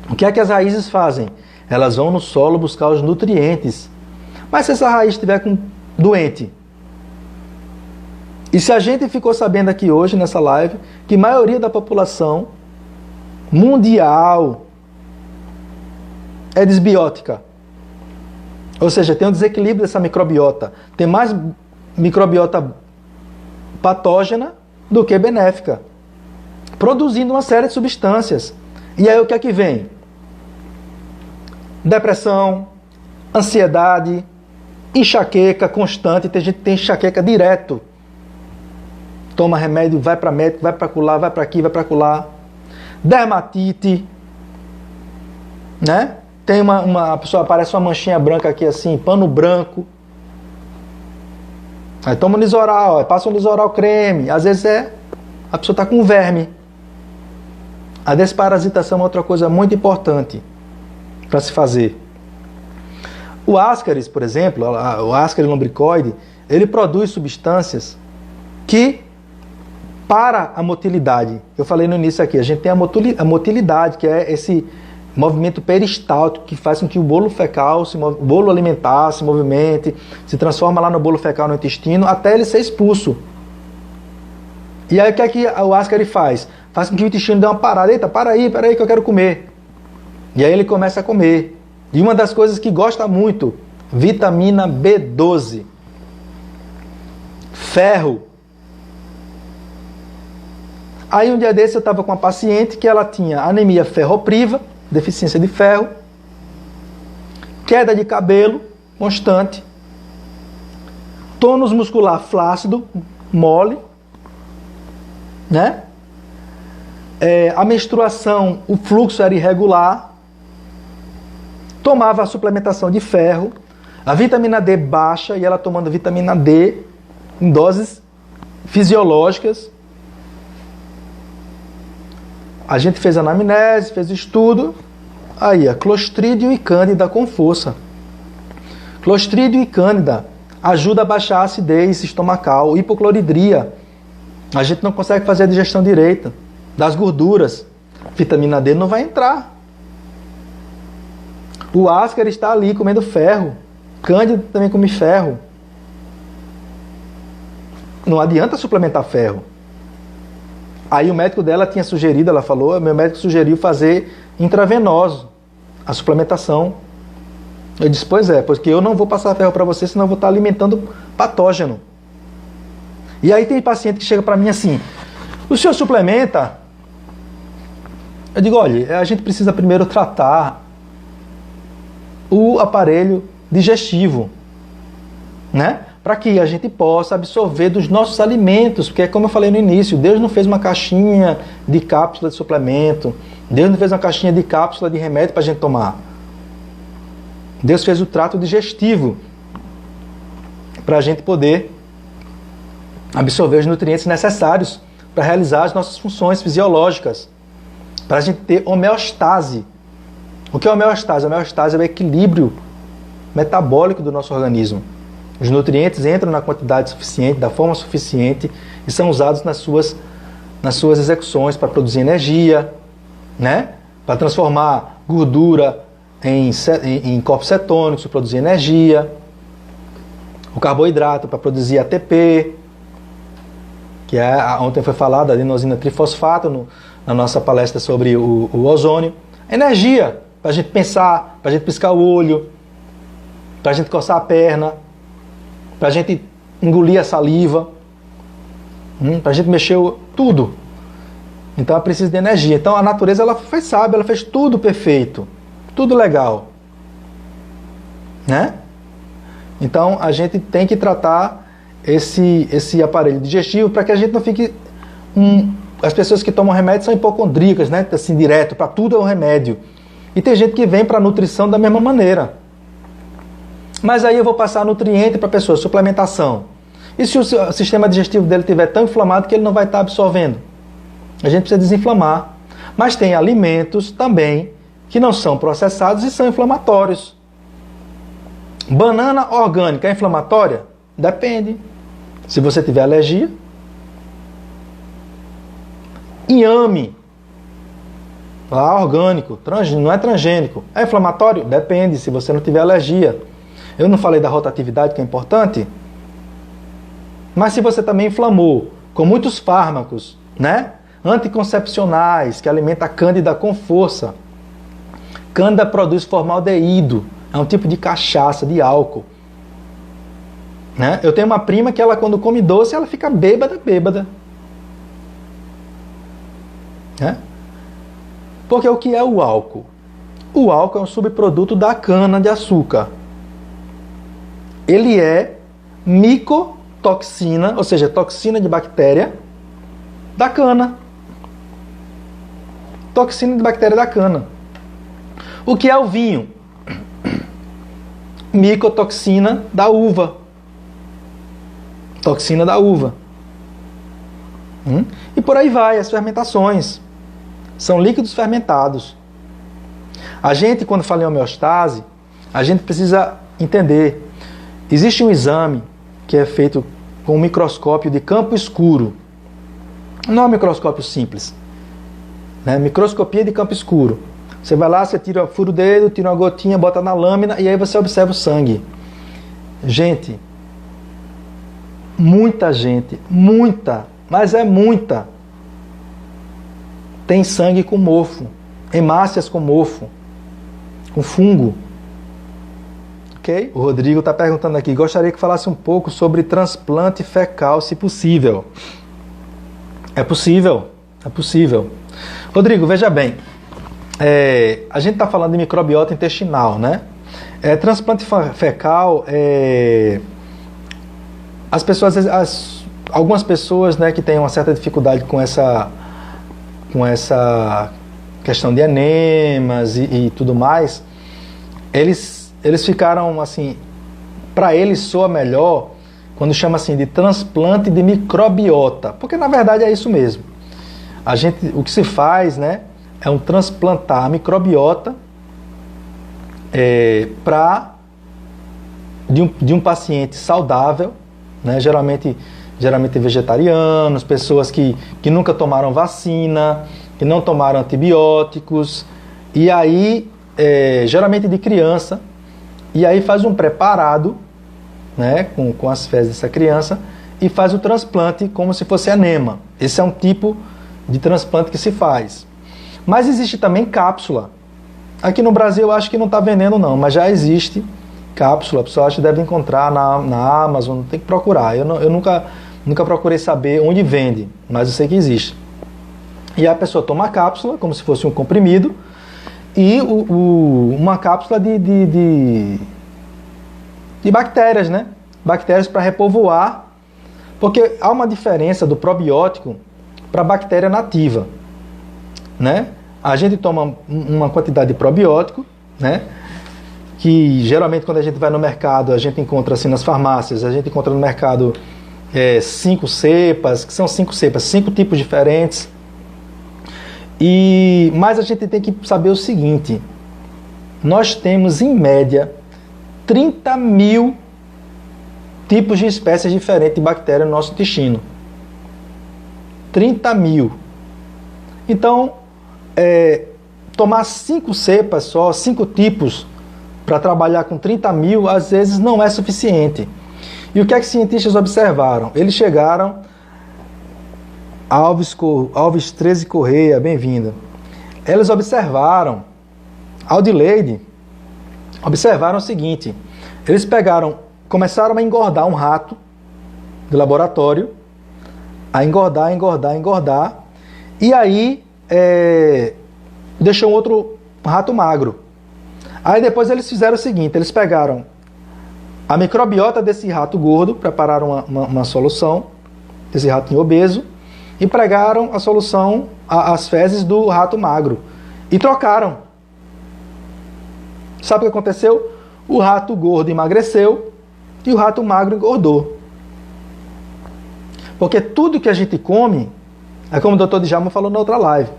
A: O que é que as raízes fazem? Elas vão no solo buscar os nutrientes. Mas se essa raiz estiver doente, e se a gente ficou sabendo aqui hoje, nessa live, que a maioria da população mundial é desbiótica, ou seja, tem um desequilíbrio dessa microbiota. Tem mais microbiota patógena do que benéfica, produzindo uma série de substâncias. E aí o que é que vem? Depressão, ansiedade, enxaqueca constante. Tem gente que tem enxaqueca direto. Toma remédio, vai para médico, vai para acolá, vai para aqui, vai para acolá. Dermatite, né? Tem a pessoa aparece uma manchinha branca aqui assim, pano branco. Aí toma um Lisoral, passa um Lisoral creme. Às vezes a pessoa está com verme. A desparasitação é outra coisa muito importante para se fazer. O Ascaris, por exemplo, o Ascaris lumbricoide, ele produz substâncias que, para a motilidade, eu falei no início aqui, a gente tem a motilidade, que é esse movimento peristáltico que faz com que o bolo fecal, o bolo alimentar se movimente, se transforma lá no bolo fecal no intestino, até ele ser expulso. E aí o que é que o Ascaris faz? Faz com que o intestino dê uma parada. Eita, para aí que eu quero comer. E aí ele começa a comer. E uma das coisas que gosta muito, vitamina B12, ferro. Aí um dia desse eu estava com uma paciente que ela tinha anemia ferropriva, deficiência de ferro, queda de cabelo constante, tônus muscular flácido, mole, né? A menstruação, o fluxo era irregular, tomava a suplementação de ferro, a vitamina D baixa, e ela tomando vitamina D em doses fisiológicas. A gente fez anamnese, fez estudo, aí Clostridium e Cândida com força. Clostridium e Cândida ajuda a baixar a acidez estomacal, hipocloridria. A gente não consegue fazer a digestão direita das gorduras. Vitamina D não vai entrar. O Ascar está ali comendo ferro. Cândida também come ferro. Não adianta suplementar ferro. Aí o médico dela tinha sugerido, ela falou, meu médico sugeriu fazer intravenoso a suplementação. Eu disse, pois é, porque eu não vou passar ferro para você, senão eu vou estar alimentando patógeno. E aí tem paciente que chega para mim assim, o senhor suplementa? Eu digo, olha, a gente precisa primeiro tratar o aparelho digestivo, né? Para que a gente possa absorver dos nossos alimentos, porque como eu falei no início, Deus não fez uma caixinha de cápsula de suplemento, Deus não fez uma caixinha de cápsula de remédio para a gente tomar. Deus fez o trato digestivo para a gente poder absorver os nutrientes necessários para realizar as nossas funções fisiológicas, para a gente ter homeostase. O que é homeostase? A homeostase é o equilíbrio metabólico do nosso organismo. Os nutrientes entram na quantidade suficiente, da forma suficiente, e são usados nas suas execuções para produzir energia, né? Para transformar gordura em corpos cetônicos, para produzir energia. O carboidrato para produzir ATP, que ontem foi falado, a adenosina trifosfato, na nossa palestra sobre o ozônio. Energia, para a gente pensar, para a gente piscar o olho, para a gente coçar a perna, para a gente engolir a saliva, para a gente mexer tudo. Então ela precisa de energia. Então a natureza ela foi sábia, ela fez tudo perfeito, tudo legal, né? Então a gente tem que tratar esse aparelho digestivo para que a gente não fique... As pessoas que tomam remédio são hipocondríacas, né? Assim, direto, para tudo é um remédio. E tem gente que vem para a nutrição da mesma maneira. Mas aí eu vou passar nutriente para a pessoa, suplementação. E se o sistema digestivo dele estiver tão inflamado que ele não vai estar absorvendo? A gente precisa desinflamar. Mas tem alimentos também que não são processados e são inflamatórios. Banana orgânica é inflamatória? Depende. Se você tiver alergia. Inhame, lá orgânico, não é transgênico. É inflamatório? Depende, se você não tiver alergia. Eu não falei da rotatividade, que é importante? Mas se você também inflamou com muitos fármacos, né? Anticoncepcionais, que alimenta a cândida com força. Cândida produz formaldeído, é um tipo de cachaça, de álcool. Né? Eu tenho uma prima que ela, quando come doce, ela fica bêbada. Né? Porque o que é o álcool? O álcool é um subproduto da cana-de-açúcar. Ele é micotoxina, ou seja, toxina de bactéria da cana. Toxina de bactéria da cana. O que é o vinho? Micotoxina da uva. Toxina da uva. E por aí vai, as fermentações. São líquidos fermentados. A gente, quando fala em homeostase, a gente precisa entender. Existe um exame que é feito com um microscópio de campo escuro. Não é um microscópio simples. Né? Microscopia de campo escuro. Você vai lá, você fura o dedo, tira uma gotinha, bota na lâmina e aí você observa o sangue. Gente, muita gente, mas é muita, tem sangue com mofo, hemácias com mofo, com fungo. Ok? O Rodrigo está perguntando aqui, gostaria que falasse um pouco sobre transplante fecal, se possível. É possível, é possível. Rodrigo, veja bem, a gente está falando de microbiota intestinal, né? Transplante fecal, as pessoas, algumas pessoas, né, que têm uma certa dificuldade com essa questão de enemas e tudo mais, eles ficaram assim, para eles soa melhor quando chama assim de transplante de microbiota, porque na verdade é isso mesmo. O que se faz, né, é um transplantar a microbiota de um paciente saudável, né, geralmente vegetarianos, pessoas que nunca tomaram vacina, que não tomaram antibióticos, e aí, geralmente de criança, e aí faz um preparado, né, com as fezes dessa criança, e faz o transplante como se fosse enema. Esse é um tipo de transplante que se faz. Mas existe também cápsula. Aqui no Brasil eu acho que não está vendendo não, mas já existe cápsula. A pessoa acha que deve encontrar na Amazon, tem que procurar. Eu nunca procurei saber onde vende, mas eu sei que existe. E a pessoa toma a cápsula, como se fosse um comprimido, e uma cápsula de bactérias, né? Bactérias para repovoar, porque há uma diferença do probiótico para a bactéria nativa, né? A gente toma uma quantidade de probiótico, né? Que geralmente quando a gente vai no mercado, a gente encontra assim nas farmácias, a gente encontra no mercado 5 cepas, que são 5 cepas, 5 tipos diferentes. Mas a gente tem que saber o seguinte, nós temos em média 30 mil tipos de espécies diferentes de bactéria no nosso intestino. 30 mil. Então, tomar 5 cepas só, 5 tipos, para trabalhar com 30 mil, às vezes não é suficiente. E o que é que cientistas observaram? Eles chegaram... Alves 13 Correia, bem-vindo. Eles observaram, Aldileide, observaram o seguinte, eles começaram a engordar um rato de laboratório, a engordar, e aí deixou um outro rato magro. Aí depois eles fizeram o seguinte, eles pegaram a microbiota desse rato gordo, prepararam uma solução, esse ratinho obeso, e pregaram a solução, as fezes do rato magro, e trocaram. Sabe o que aconteceu? O rato gordo emagreceu e o rato magro engordou. Porque tudo que a gente come, é como o Dr. Djalma falou na outra live,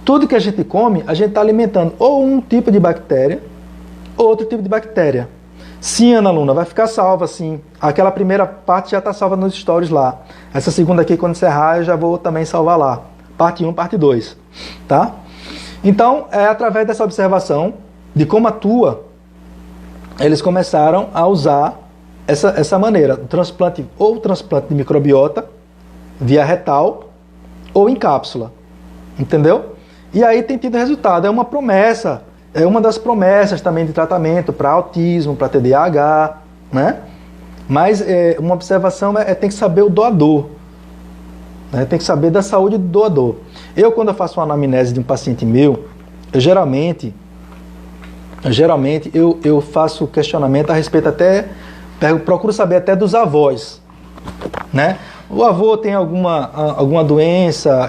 A: tudo que a gente come, a gente está alimentando ou um tipo de bactéria, ou outro tipo de bactéria. Sim, Ana Luna, vai ficar salva, sim. Aquela primeira parte já está salva nos stories lá. Essa segunda aqui, quando encerrar, eu já vou também salvar lá. Parte 1, parte 2. Tá? Então, através dessa observação de como atua, eles começaram a usar essa maneira. Transplante de microbiota via retal ou em cápsula. Entendeu? E aí tem tido resultado. É uma promessa. É uma das promessas também de tratamento para autismo, para TDAH, né? Mas uma observação tem que saber o doador, né? Tem que saber da saúde do doador. Quando eu faço uma anamnese de um paciente meu, geralmente eu faço questionamento a respeito procuro saber até dos avós, né? O avô tem alguma doença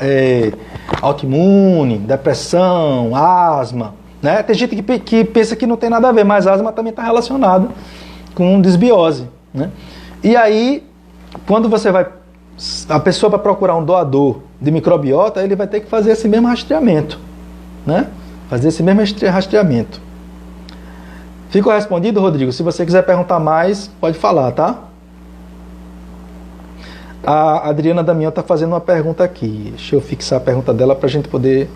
A: autoimune, depressão, asma, né? Tem gente que pensa que não tem nada a ver, mas a asma também está relacionada com desbiose, né? E aí, quando a pessoa vai procurar um doador de microbiota, ele vai ter que fazer esse mesmo rastreamento, né? Fazer esse mesmo rastreamento. Ficou respondido, Rodrigo? Se você quiser perguntar mais, pode falar, tá? A Adriana Damião está fazendo uma pergunta aqui. Deixa eu fixar a pergunta dela para a gente poder...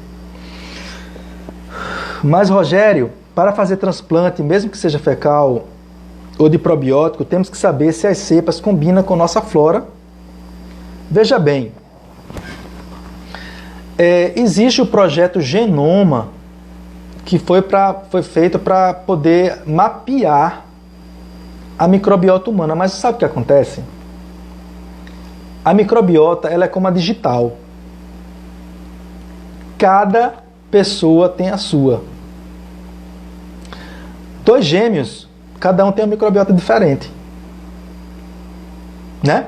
A: Mas, Rogério, para fazer transplante, mesmo que seja fecal ou de probiótico, temos que saber se as cepas combinam com nossa flora. Veja bem, existe o projeto Genoma, que foi feito para poder mapear a microbiota humana. Mas sabe o que acontece? A microbiota ela é como a digital. Cada pessoa tem a sua. 2 gêmeos, cada um tem uma microbiota diferente, né?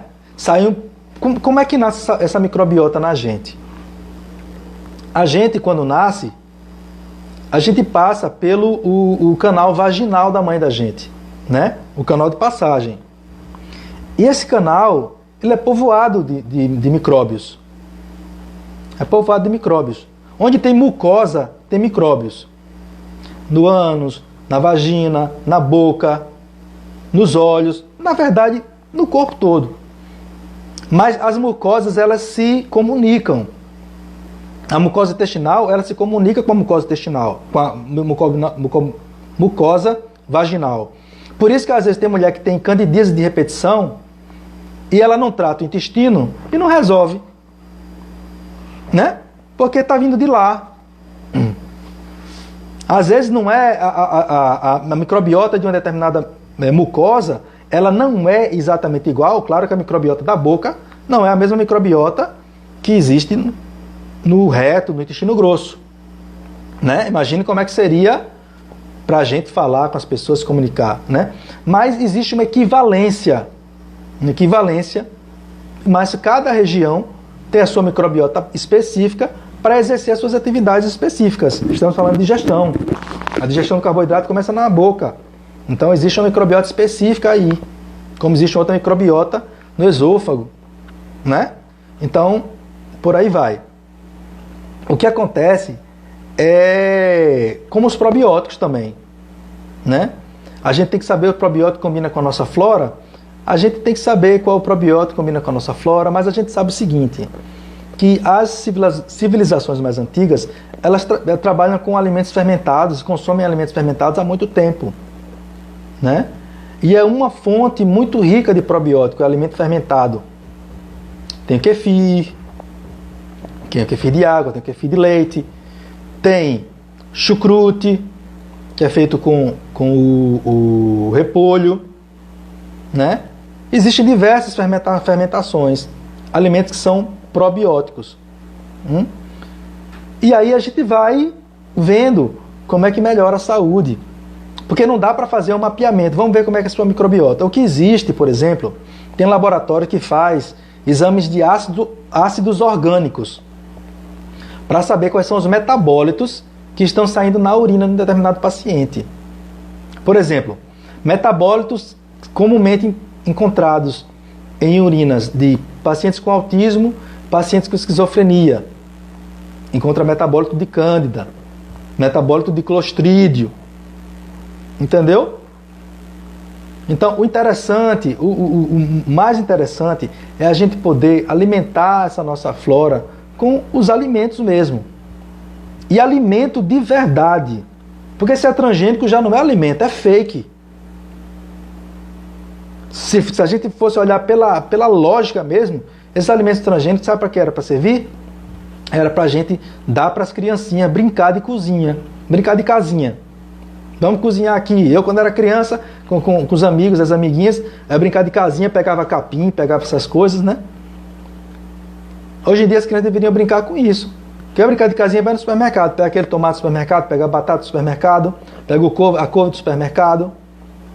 A: Como é que nasce essa microbiota na gente? A gente, quando nasce, a gente passa pelo o canal vaginal da mãe da gente, né? O canal de passagem. E esse canal, ele é povoado de micróbios. É povoado de micróbios. Onde tem mucosa, tem micróbios. No ânus, na vagina, na boca, nos olhos, na verdade, no corpo todo. Mas as mucosas, elas se comunicam. A mucosa intestinal, ela se comunica com a mucosa intestinal, com a mucosa vaginal. Por isso que às vezes tem mulher que tem candidíase de repetição e ela não trata o intestino e não resolve. Né? Porque está vindo de lá. Às vezes não é a microbiota de uma determinada mucosa, ela não é exatamente igual. Claro que a microbiota da boca não é a mesma microbiota que existe no reto, no intestino grosso. Né? Imagine como é que seria para a gente falar com as pessoas, se comunicar. Né? Mas existe uma equivalência, mas cada região tem a sua microbiota específica para exercer as suas atividades específicas. Estamos falando de digestão. A digestão do carboidrato começa na boca. Então existe uma microbiota específica aí, como existe outra microbiota no esôfago, né? Então, por aí vai. O que acontece é como os probióticos também, né? A gente tem que saber o probiótico combina com a nossa flora, a gente tem que saber qual o probiótico combina com a nossa flora, mas a gente sabe o seguinte, que as civilizações mais antigas, elas trabalham com alimentos fermentados, consomem alimentos fermentados há muito tempo, né? E é uma fonte muito rica de probiótico, é alimento fermentado. Tem kefir de água, tem kefir de leite, tem chucrute, que é feito com o repolho, né? Existem diversas fermentações, alimentos que são probióticos. E aí a gente vai vendo como é que melhora a saúde. Porque não dá para fazer um mapeamento. Vamos ver como é que é a sua microbiota. O que existe, por exemplo, tem um laboratório que faz exames de ácidos orgânicos para saber quais são os metabólitos que estão saindo na urina de um determinado paciente. Por exemplo, metabólitos comumente encontrados em urinas de pacientes com autismo, pacientes com esquizofrenia. Encontra metabólito de cândida, metabólito de clostrídio. Entendeu? Então, o interessante, o mais interessante é a gente poder alimentar essa nossa flora com os alimentos mesmo. E alimento de verdade. Porque se é transgênico já não é alimento, é fake. Se a gente fosse olhar pela lógica mesmo, esses alimentos transgênicos, sabe para que era para servir? Era para a gente dar para as criancinhas brincar de cozinha, brincar de casinha. Vamos cozinhar aqui. Eu, quando era criança, com os amigos, as amiguinhas, ia brincar de casinha, pegava capim, pegava essas coisas, né? Hoje em dia as crianças deveriam brincar com isso. Quer brincar de casinha, vai no supermercado. Pega aquele tomate do supermercado, pega a batata do supermercado, pega a couve do supermercado.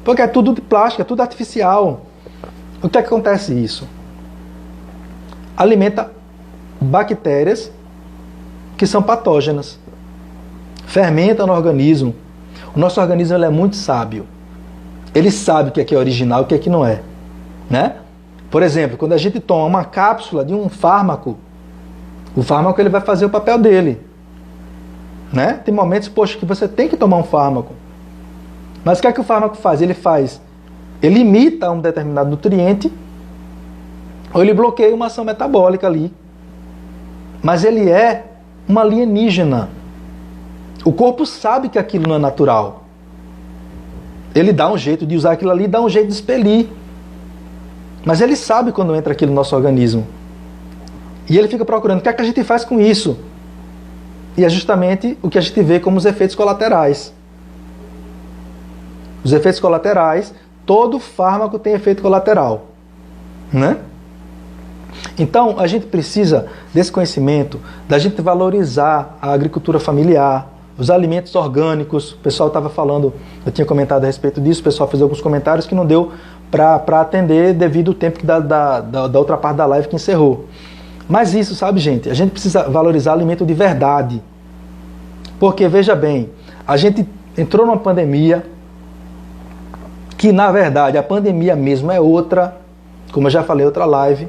A: Porque é tudo de plástico, é tudo artificial. O que é que acontece isso? Alimenta bactérias que são patógenas. Fermenta no organismo. O nosso organismo ele é muito sábio. Ele sabe o que é original e o que não é. Né? Por exemplo, quando a gente toma uma cápsula de um fármaco, o fármaco ele vai fazer o papel dele. Né? Tem momentos, poxa, que você tem que tomar um fármaco. Mas o que é que o fármaco faz? Ele imita um determinado nutriente ou ele bloqueia uma ação metabólica ali. Mas ele é uma alienígena. O corpo sabe que aquilo não é natural. Ele dá um jeito de usar aquilo ali, dá um jeito de expelir. Mas ele sabe quando entra aquilo no nosso organismo. E ele fica procurando o que é que a gente faz com isso. E é justamente o que a gente vê como os efeitos colaterais. Os efeitos colaterais, todo fármaco tem efeito colateral. Né? Então, a gente precisa desse conhecimento, da gente valorizar a agricultura familiar, os alimentos orgânicos. O pessoal estava falando, eu tinha comentado a respeito disso, o pessoal fez alguns comentários que não deu para atender devido ao tempo da outra parte da live que encerrou. Mas isso, sabe, gente, a gente precisa valorizar alimento de verdade. Porque, veja bem, A gente entrou numa pandemia, que na verdade a pandemia mesmo é outra, como eu já falei em outra live.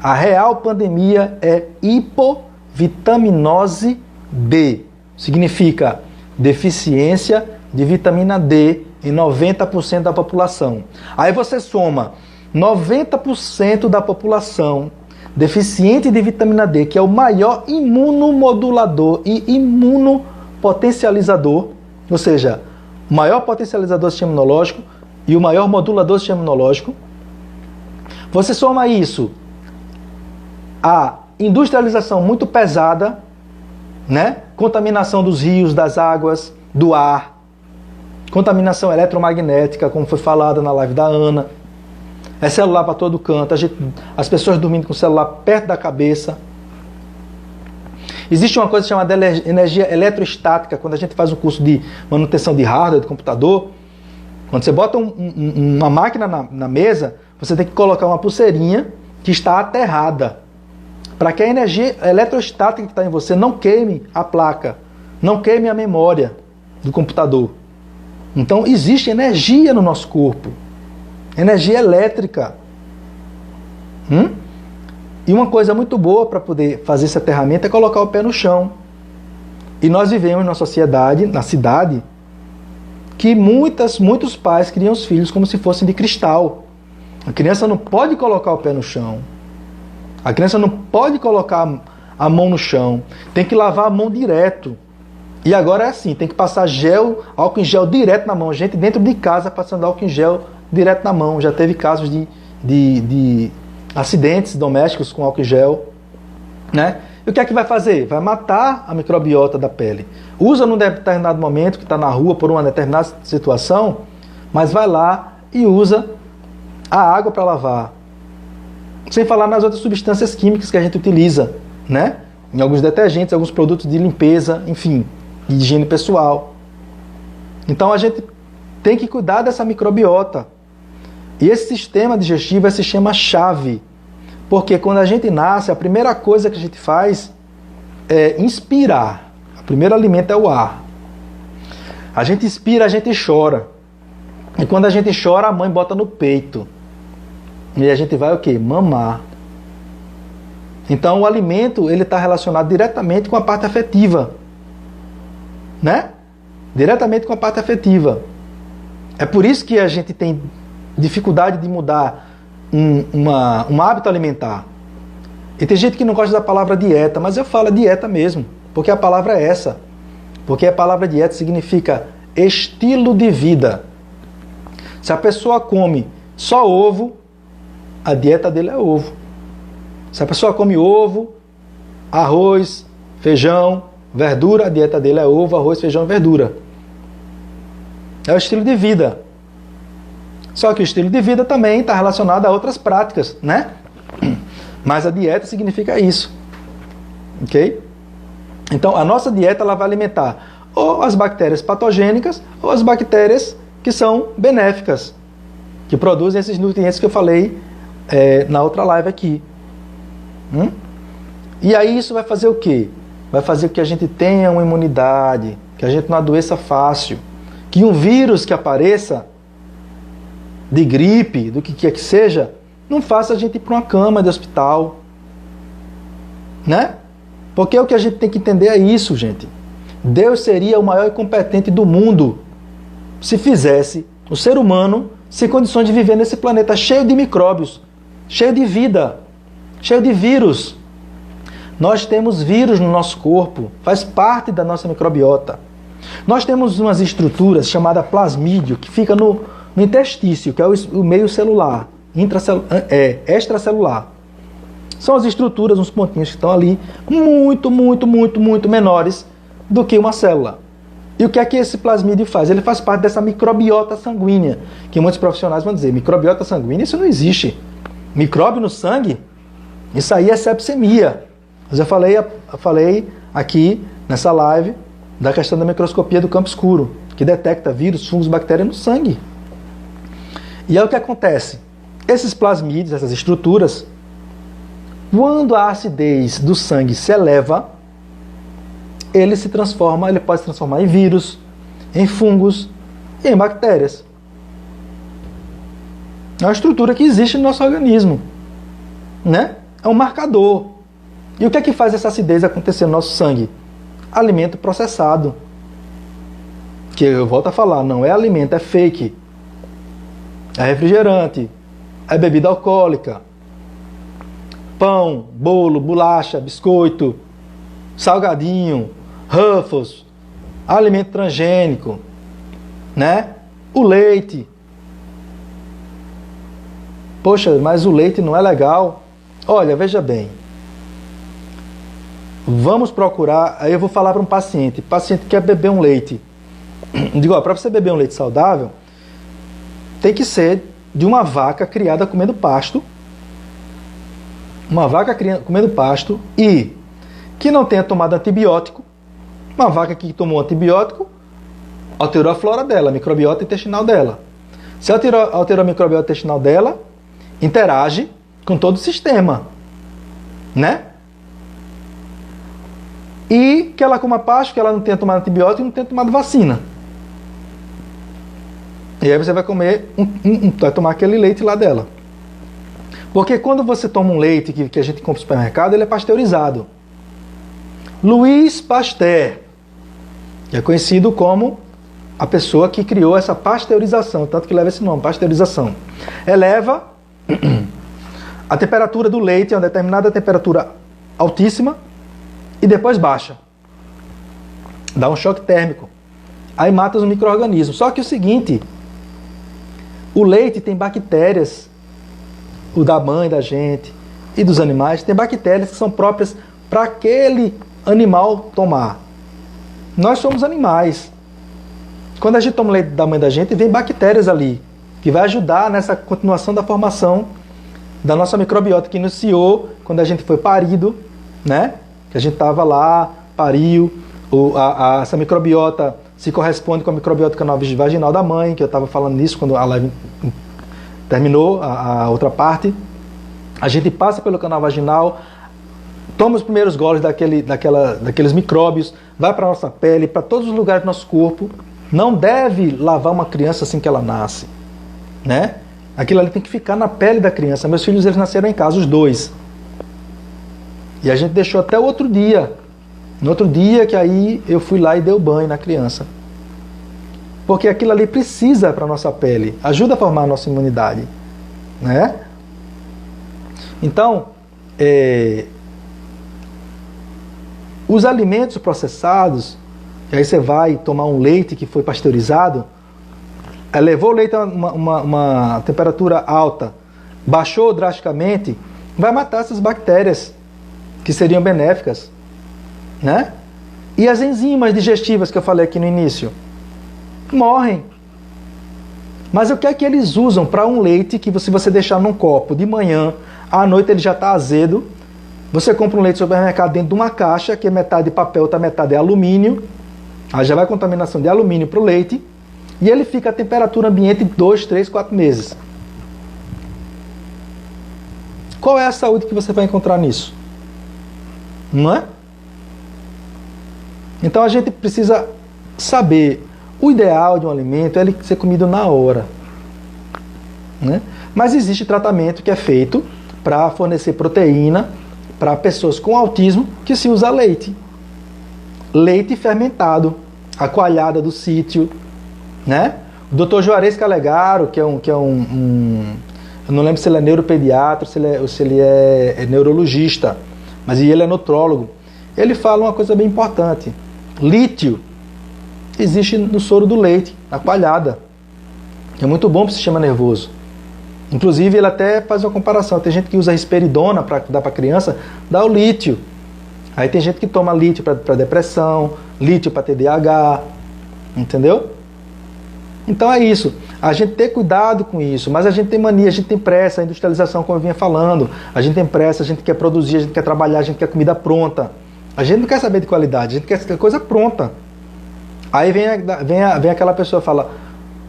A: A real pandemia é hipovitaminose D. Significa deficiência de vitamina D em 90% da população. Aí você soma 90% da população deficiente de vitamina D, que é o maior imunomodulador e imunopotencializador, ou seja, o maior potencializador do sistema imunológico e o maior modulador do sistema imunológico. Você soma isso a industrialização muito pesada, né? Contaminação dos rios, das águas, do ar, contaminação eletromagnética, como foi falado na live da Ana. É celular para todo canto, as pessoas dormindo com o celular perto da cabeça. Existe uma coisa chamada energia eletrostática, quando a gente faz um curso de manutenção de hardware, de computador. Quando você bota uma máquina na mesa, você tem que colocar uma pulseirinha que está aterrada, para que a energia eletrostática que está em você não queime a placa, não queime a memória do computador. Então existe energia no nosso corpo, energia elétrica. E uma coisa muito boa para poder fazer esse aterramento é colocar o pé no chão. E nós vivemos numa sociedade, na cidade, que muitos pais criam os filhos como se fossem de cristal. A criança não pode colocar o pé no chão. A criança não pode colocar a mão no chão. Tem que lavar a mão direto. E agora é assim, tem que passar álcool em gel direto na mão. Gente dentro de casa passando álcool em gel direto na mão. Já teve casos de acidentes domésticos com álcool em gel, né? E o que é que vai fazer? Vai matar a microbiota da pele. Usa num determinado momento, que está na rua por uma determinada situação, mas vai lá e usa a água para lavar. Sem falar nas outras substâncias químicas que a gente utiliza, né? Em alguns detergentes, alguns produtos de limpeza, enfim, de higiene pessoal. Então a gente tem que cuidar dessa microbiota. E esse sistema digestivo é sistema chave, porque quando a gente nasce, a primeira coisa que a gente faz é inspirar. O primeiro alimento é o ar. A gente inspira, a gente chora. E quando a gente chora, a mãe bota no peito. E a gente vai o quê? Mamar. Então o alimento ele está relacionado diretamente com a parte afetiva, né? Diretamente com a parte afetiva. É por isso que a gente tem dificuldade de mudar um hábito alimentar. E tem gente que não gosta da palavra dieta, mas eu falo dieta mesmo, porque a palavra é essa. Porque a palavra dieta significa estilo de vida. Se a pessoa come só ovo, a dieta dele é ovo. Se a pessoa come ovo, arroz, feijão, verdura, a dieta dele é ovo, arroz, feijão e verdura. É o estilo de vida. Só que o estilo de vida também está relacionado a outras práticas, né? Mas a dieta significa isso. Ok? Então, a nossa dieta ela vai alimentar ou as bactérias patogênicas ou as bactérias que são benéficas, que produzem esses nutrientes que eu falei na outra live aqui. E aí isso vai fazer o quê? Vai fazer com que a gente tenha uma imunidade, que a gente não adoeça fácil, que um vírus que apareça, de gripe, do que quer que seja, não faça a gente ir para uma cama de hospital, né? Porque o que a gente tem que entender é isso, gente. Deus seria o maior incompetente do mundo se fizesse o ser humano sem condições de viver nesse planeta cheio de micróbios, cheio de vida, cheio de vírus. Nós temos vírus no nosso corpo, faz parte da nossa microbiota. Nós temos umas estruturas chamadas plasmídio, que fica no intestício, que é o meio celular, extracelular. São as estruturas, uns pontinhos que estão ali, muito menores do que uma célula. E o que é que esse plasmídio faz? Ele faz parte dessa microbiota sanguínea, que muitos profissionais vão dizer, microbiota sanguínea, isso não existe. Micróbio no sangue, isso aí é sepsemia. Mas eu falei aqui nessa live da questão da microscopia do campo escuro, que detecta vírus, fungos, bactérias no sangue. E aí o que acontece? Esses plasmídios, essas estruturas, quando a acidez do sangue se eleva, ele pode se transformar em vírus, em fungos e em bactérias. É uma estrutura que existe no nosso organismo, né? É um marcador. E o que é que faz essa acidez acontecer no nosso sangue? Alimento processado. Que eu volto a falar, não é alimento, é fake. É refrigerante, é bebida alcoólica, pão, bolo, bolacha, biscoito, salgadinho, Ruffles, alimento transgênico, né? O leite. Poxa, mas o leite não é legal. Olha, veja bem. Vamos procurar, aí eu vou falar para um paciente. O paciente quer beber um leite. Eu digo, para você beber um leite saudável, tem que ser de uma vaca criada comendo pasto. Uma vaca comendo pasto e que não tenha tomado antibiótico. Uma vaca que tomou antibiótico alterou a flora dela, a microbiota intestinal dela. Se alterou a microbiota intestinal dela, interage com todo o sistema, né? E que ela coma pasto, que ela não tenha tomado antibiótico e não tenha tomado vacina. E aí você vai comer, vai tomar aquele leite lá dela. Porque quando você toma um leite que a gente compra no supermercado, ele é pasteurizado. Louis Pasteur, que é conhecido como a pessoa que criou essa pasteurização, tanto que leva esse nome, pasteurização. Eleva a temperatura do leite a uma determinada temperatura altíssima e depois baixa. Dá um choque térmico. Aí mata os micro-organismos. Só que o seguinte, o leite tem bactérias, o da mãe da gente e dos animais, tem bactérias que são próprias para aquele animal tomar. Nós somos animais. Quando a gente toma leite da mãe da gente, vem bactérias ali, que vai ajudar nessa continuação da formação da nossa microbiota que iniciou quando a gente foi parido, né? Que a gente estava lá, pariu, essa microbiota se corresponde com a microbiota canal vaginal da mãe, que eu estava falando nisso quando a live terminou, a outra parte. A gente passa pelo canal vaginal, toma os primeiros goles daqueles micróbios, vai para a nossa pele, para todos os lugares do nosso corpo. Não deve lavar uma criança assim que ela nasce, né? Aquilo ali tem que ficar na pele da criança. Meus filhos, eles nasceram em casa, os dois. E a gente deixou até o outro dia. No outro dia que aí eu fui lá e dei o banho na criança. Porque aquilo ali precisa para a nossa pele. Ajuda a formar a nossa imunidade, né? Então, os alimentos processados, e aí você vai tomar um leite que foi pasteurizado, levou o leite a uma temperatura alta, baixou drasticamente, vai matar essas bactérias que seriam benéficas, né? E as enzimas digestivas que eu falei aqui no início morrem. Mas o que é que eles usam para um leite que se você deixar num copo de manhã, à noite ele já está azedo? Você compra um leite no supermercado dentro de uma caixa, que é metade de papel, metade é alumínio. Aí já vai contaminação de alumínio para o leite. E ele fica a temperatura ambiente 2, 3, 4 meses. Qual é a saúde que você vai encontrar nisso? Não é? Então a gente precisa saber, o ideal de um alimento é ele ser comido na hora, né? Mas existe tratamento que é feito para fornecer proteína para pessoas com autismo que se usa leite. Leite fermentado, a coalhada do sítio, né? O Dr. Juarez Calegaro, que é um eu não lembro se ele é neuropediatra ou se ele é neurologista, mas ele é nutrólogo. Ele fala uma coisa bem importante. Lítio existe no soro do leite, na coalhada. É muito bom para o sistema nervoso. Inclusive, ele até faz uma comparação. Tem gente que usa risperidona para dar para a criança, dá o lítio. Aí tem gente que toma lítio para depressão, lítio para TDAH, entendeu? Então é isso. A gente tem cuidado com isso, mas a gente tem mania, a gente tem pressa, a industrialização, como eu vinha falando. A gente tem pressa, a gente quer produzir, a gente quer trabalhar, a gente quer comida pronta. A gente não quer saber de qualidade, a gente quer coisa pronta. Aí vem aquela pessoa e fala: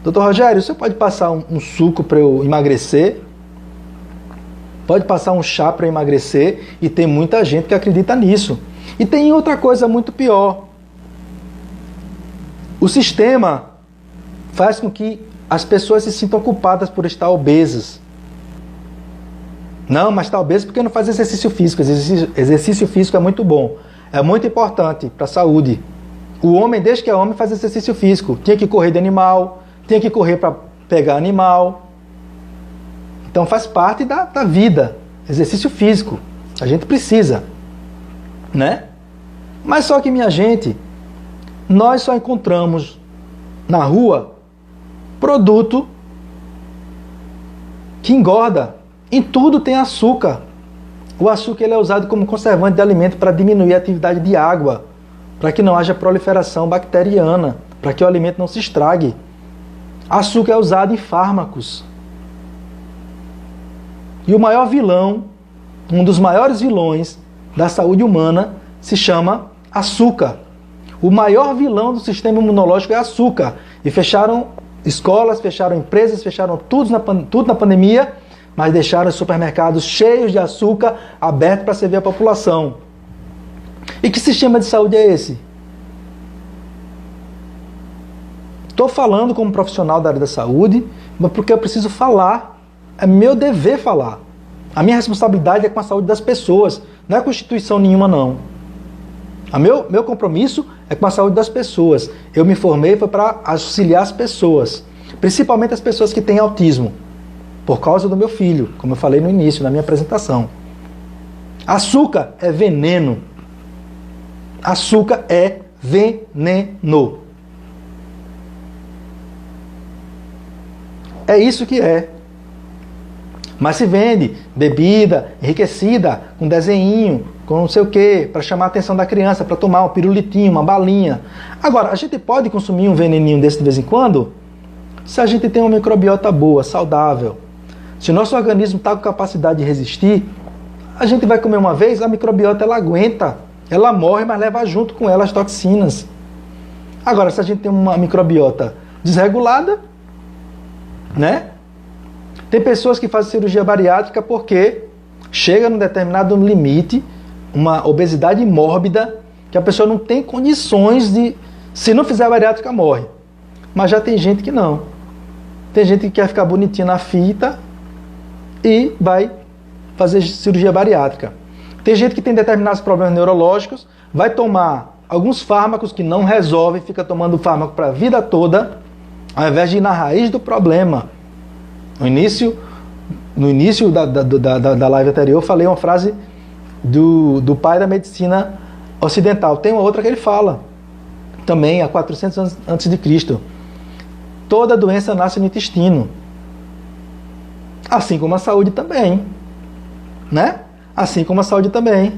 A: Dr. Rogério, você pode passar um suco para eu emagrecer? Pode passar um chá para emagrecer? E tem muita gente que acredita nisso. E tem outra coisa muito pior. O sistema faz com que as pessoas se sintam culpadas por estar obesas. Não, mas está obeso porque não faz exercício físico. Exercício físico é muito bom. É muito importante para a saúde. O homem, desde que é homem, faz exercício físico. Tinha que correr de animal, tinha que correr para pegar animal. Então faz parte da vida. Exercício físico. A gente precisa. Né? Mas só que, minha gente, nós só encontramos na rua produto que engorda. Em tudo tem açúcar. O açúcar ele é usado como conservante de alimento para diminuir a atividade de água, para que não haja proliferação bacteriana, para que o alimento não se estrague. Açúcar é usado em fármacos. E o maior vilão, um dos maiores vilões da saúde humana, se chama açúcar. O maior vilão do sistema imunológico é açúcar. E fecharam escolas, fecharam empresas, fecharam tudo na pandemia, mas deixaram os supermercados cheios de açúcar abertos para servir a população. E que sistema de saúde é esse? Estou falando como profissional da área da saúde, mas porque eu preciso falar. É meu dever falar. A minha responsabilidade é com a saúde das pessoas, não é com instituição nenhuma, não. Meu compromisso é com a saúde das pessoas. Eu me formei foi para auxiliar as pessoas, principalmente as pessoas que têm autismo, por causa do meu filho, como eu falei no início, na minha apresentação. Açúcar é veneno. Açúcar é veneno. É isso que é. Mas se vende bebida enriquecida, com desenho, com não sei o que, para chamar a atenção da criança, para tomar um pirulitinho, uma balinha. Agora, a gente pode consumir um veneninho desse de vez em quando? Se a gente tem uma microbiota boa, saudável. Se o nosso organismo está com capacidade de resistir, a gente vai comer uma vez, a microbiota ela aguenta. Ela morre, mas leva junto com ela as toxinas. Agora, se a gente tem uma microbiota desregulada, né? Tem pessoas que fazem cirurgia bariátrica porque chega num determinado limite, uma obesidade mórbida, que a pessoa não tem condições de... Se não fizer a bariátrica, morre. Mas já tem gente que não. Tem gente que quer ficar bonitinha na fita e vai fazer cirurgia bariátrica. Tem gente que tem determinados problemas neurológicos, vai tomar alguns fármacos que não resolvem, fica tomando fármaco para a vida toda, ao invés de ir na raiz do problema. No início da live anterior, eu falei uma frase do pai da medicina ocidental. Tem uma outra que ele fala, também há 400 anos antes de Cristo. Toda doença nasce no intestino. Assim como a saúde também. Né? Assim como a saúde também.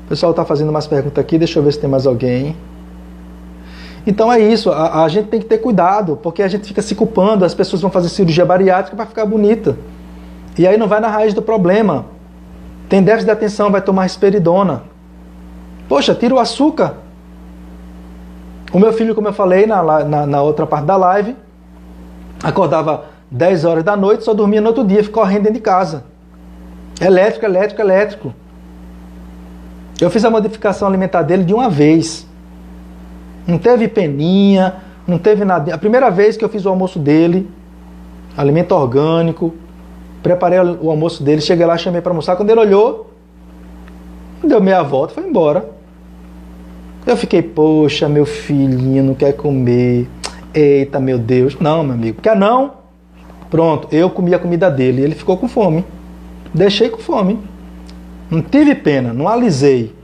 A: O pessoal está fazendo umas perguntas aqui, deixa eu ver se tem mais alguém. Então é isso, a gente tem que ter cuidado, porque a gente fica se culpando, as pessoas vão fazer cirurgia bariátrica para ficar bonita. E aí não vai na raiz do problema. Tem déficit de atenção, vai tomar risperidona. Poxa, tira o açúcar. O meu filho, como eu falei na outra parte da live, acordava 10 horas da noite, só dormia no outro dia, ficou correndo dentro de casa. Elétrico, elétrico, elétrico. Eu fiz a modificação alimentar dele de uma vez. Não teve peninha, não teve nada. A primeira vez que eu fiz o almoço dele, alimento orgânico, preparei o almoço dele, cheguei lá, chamei para almoçar. Quando ele olhou, deu meia volta e foi embora. Eu fiquei, poxa, meu filhinho não quer comer. Eita, meu Deus. Não, meu amigo, quer não? Pronto, eu comi a comida dele e ele ficou com fome. Deixei com fome. Não tive pena, não alisei.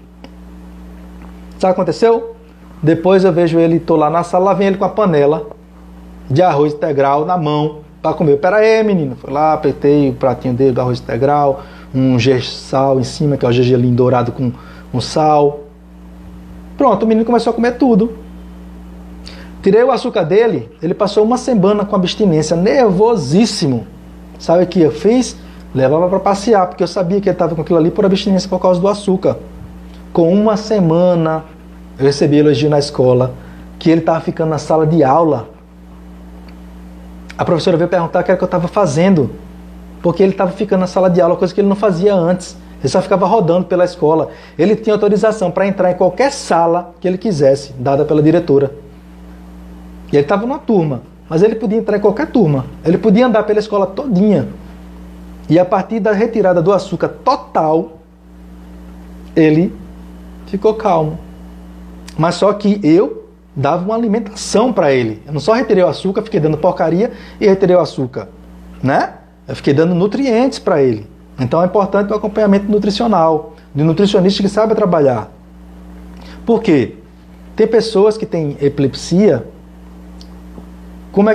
A: Sabe o que aconteceu? Depois eu vejo ele, tô lá na sala, lá vem ele com a panela de arroz integral na mão para comer. Pera aí, menino. Fui lá, apertei o pratinho dele do arroz integral, um sal em cima, que é o gergelim dourado com sal. Pronto, o menino começou a comer tudo. Tirei o açúcar dele, ele passou uma semana com abstinência, nervosíssimo. Sabe o que eu fiz? Levava para passear, porque eu sabia que ele estava com aquilo ali por abstinência por causa do açúcar. Com uma semana... Eu recebi elogio na escola, que ele estava ficando na sala de aula. A professora veio perguntar o que era que eu estava fazendo, porque ele estava ficando na sala de aula, coisa que ele não fazia antes. Ele só ficava rodando pela escola. Ele tinha autorização para entrar em qualquer sala que ele quisesse, dada pela diretora. E ele estava numa turma, mas ele podia entrar em qualquer turma. Ele podia andar pela escola todinha. E a partir da retirada do açúcar total, ele ficou calmo. Mas só que eu dava uma alimentação para ele. Eu não só retirei o açúcar, fiquei dando porcaria e retirei o açúcar, né? Eu fiquei dando nutrientes para ele. Então é importante o acompanhamento nutricional, de nutricionista que sabe trabalhar. Por quê? Tem pessoas que têm epilepsia. Como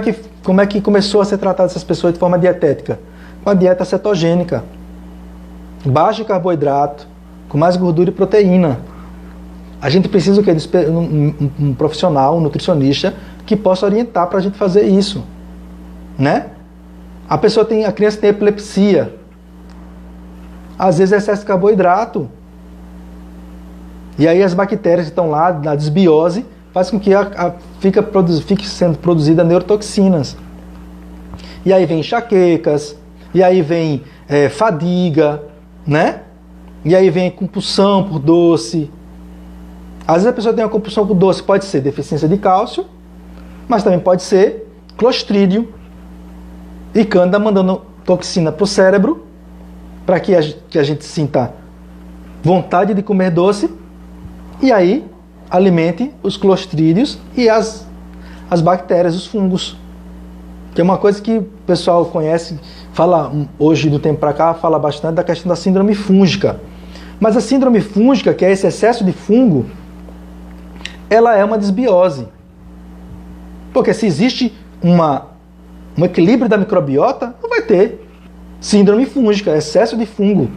A: é que começou a ser tratada essas pessoas de forma dietética? Com a dieta cetogênica. Baixo em carboidrato, com mais gordura e proteína. A gente precisa o quê? Um profissional, um nutricionista, que possa orientar para a gente fazer isso. Né? A criança tem epilepsia. Às vezes é excesso de carboidrato. E aí as bactérias que estão lá, na desbiose, faz com que fique sendo produzida neurotoxinas. E aí vem enxaquecas, e aí vem fadiga, né? E aí vem compulsão por doce. Às vezes a pessoa tem uma compulsão por doce, pode ser deficiência de cálcio, mas também pode ser clostrídio e cândida mandando toxina para o cérebro, para que a gente sinta vontade de comer doce, e aí alimente os clostrídeos e as bactérias, os fungos. Que é uma coisa que o pessoal conhece, fala hoje do tempo para cá, fala bastante da questão da síndrome fúngica. Mas a síndrome fúngica, que é esse excesso de fungo, ela é uma desbiose. Porque se existe um equilíbrio da microbiota, não vai ter síndrome fúngica, excesso de fungo.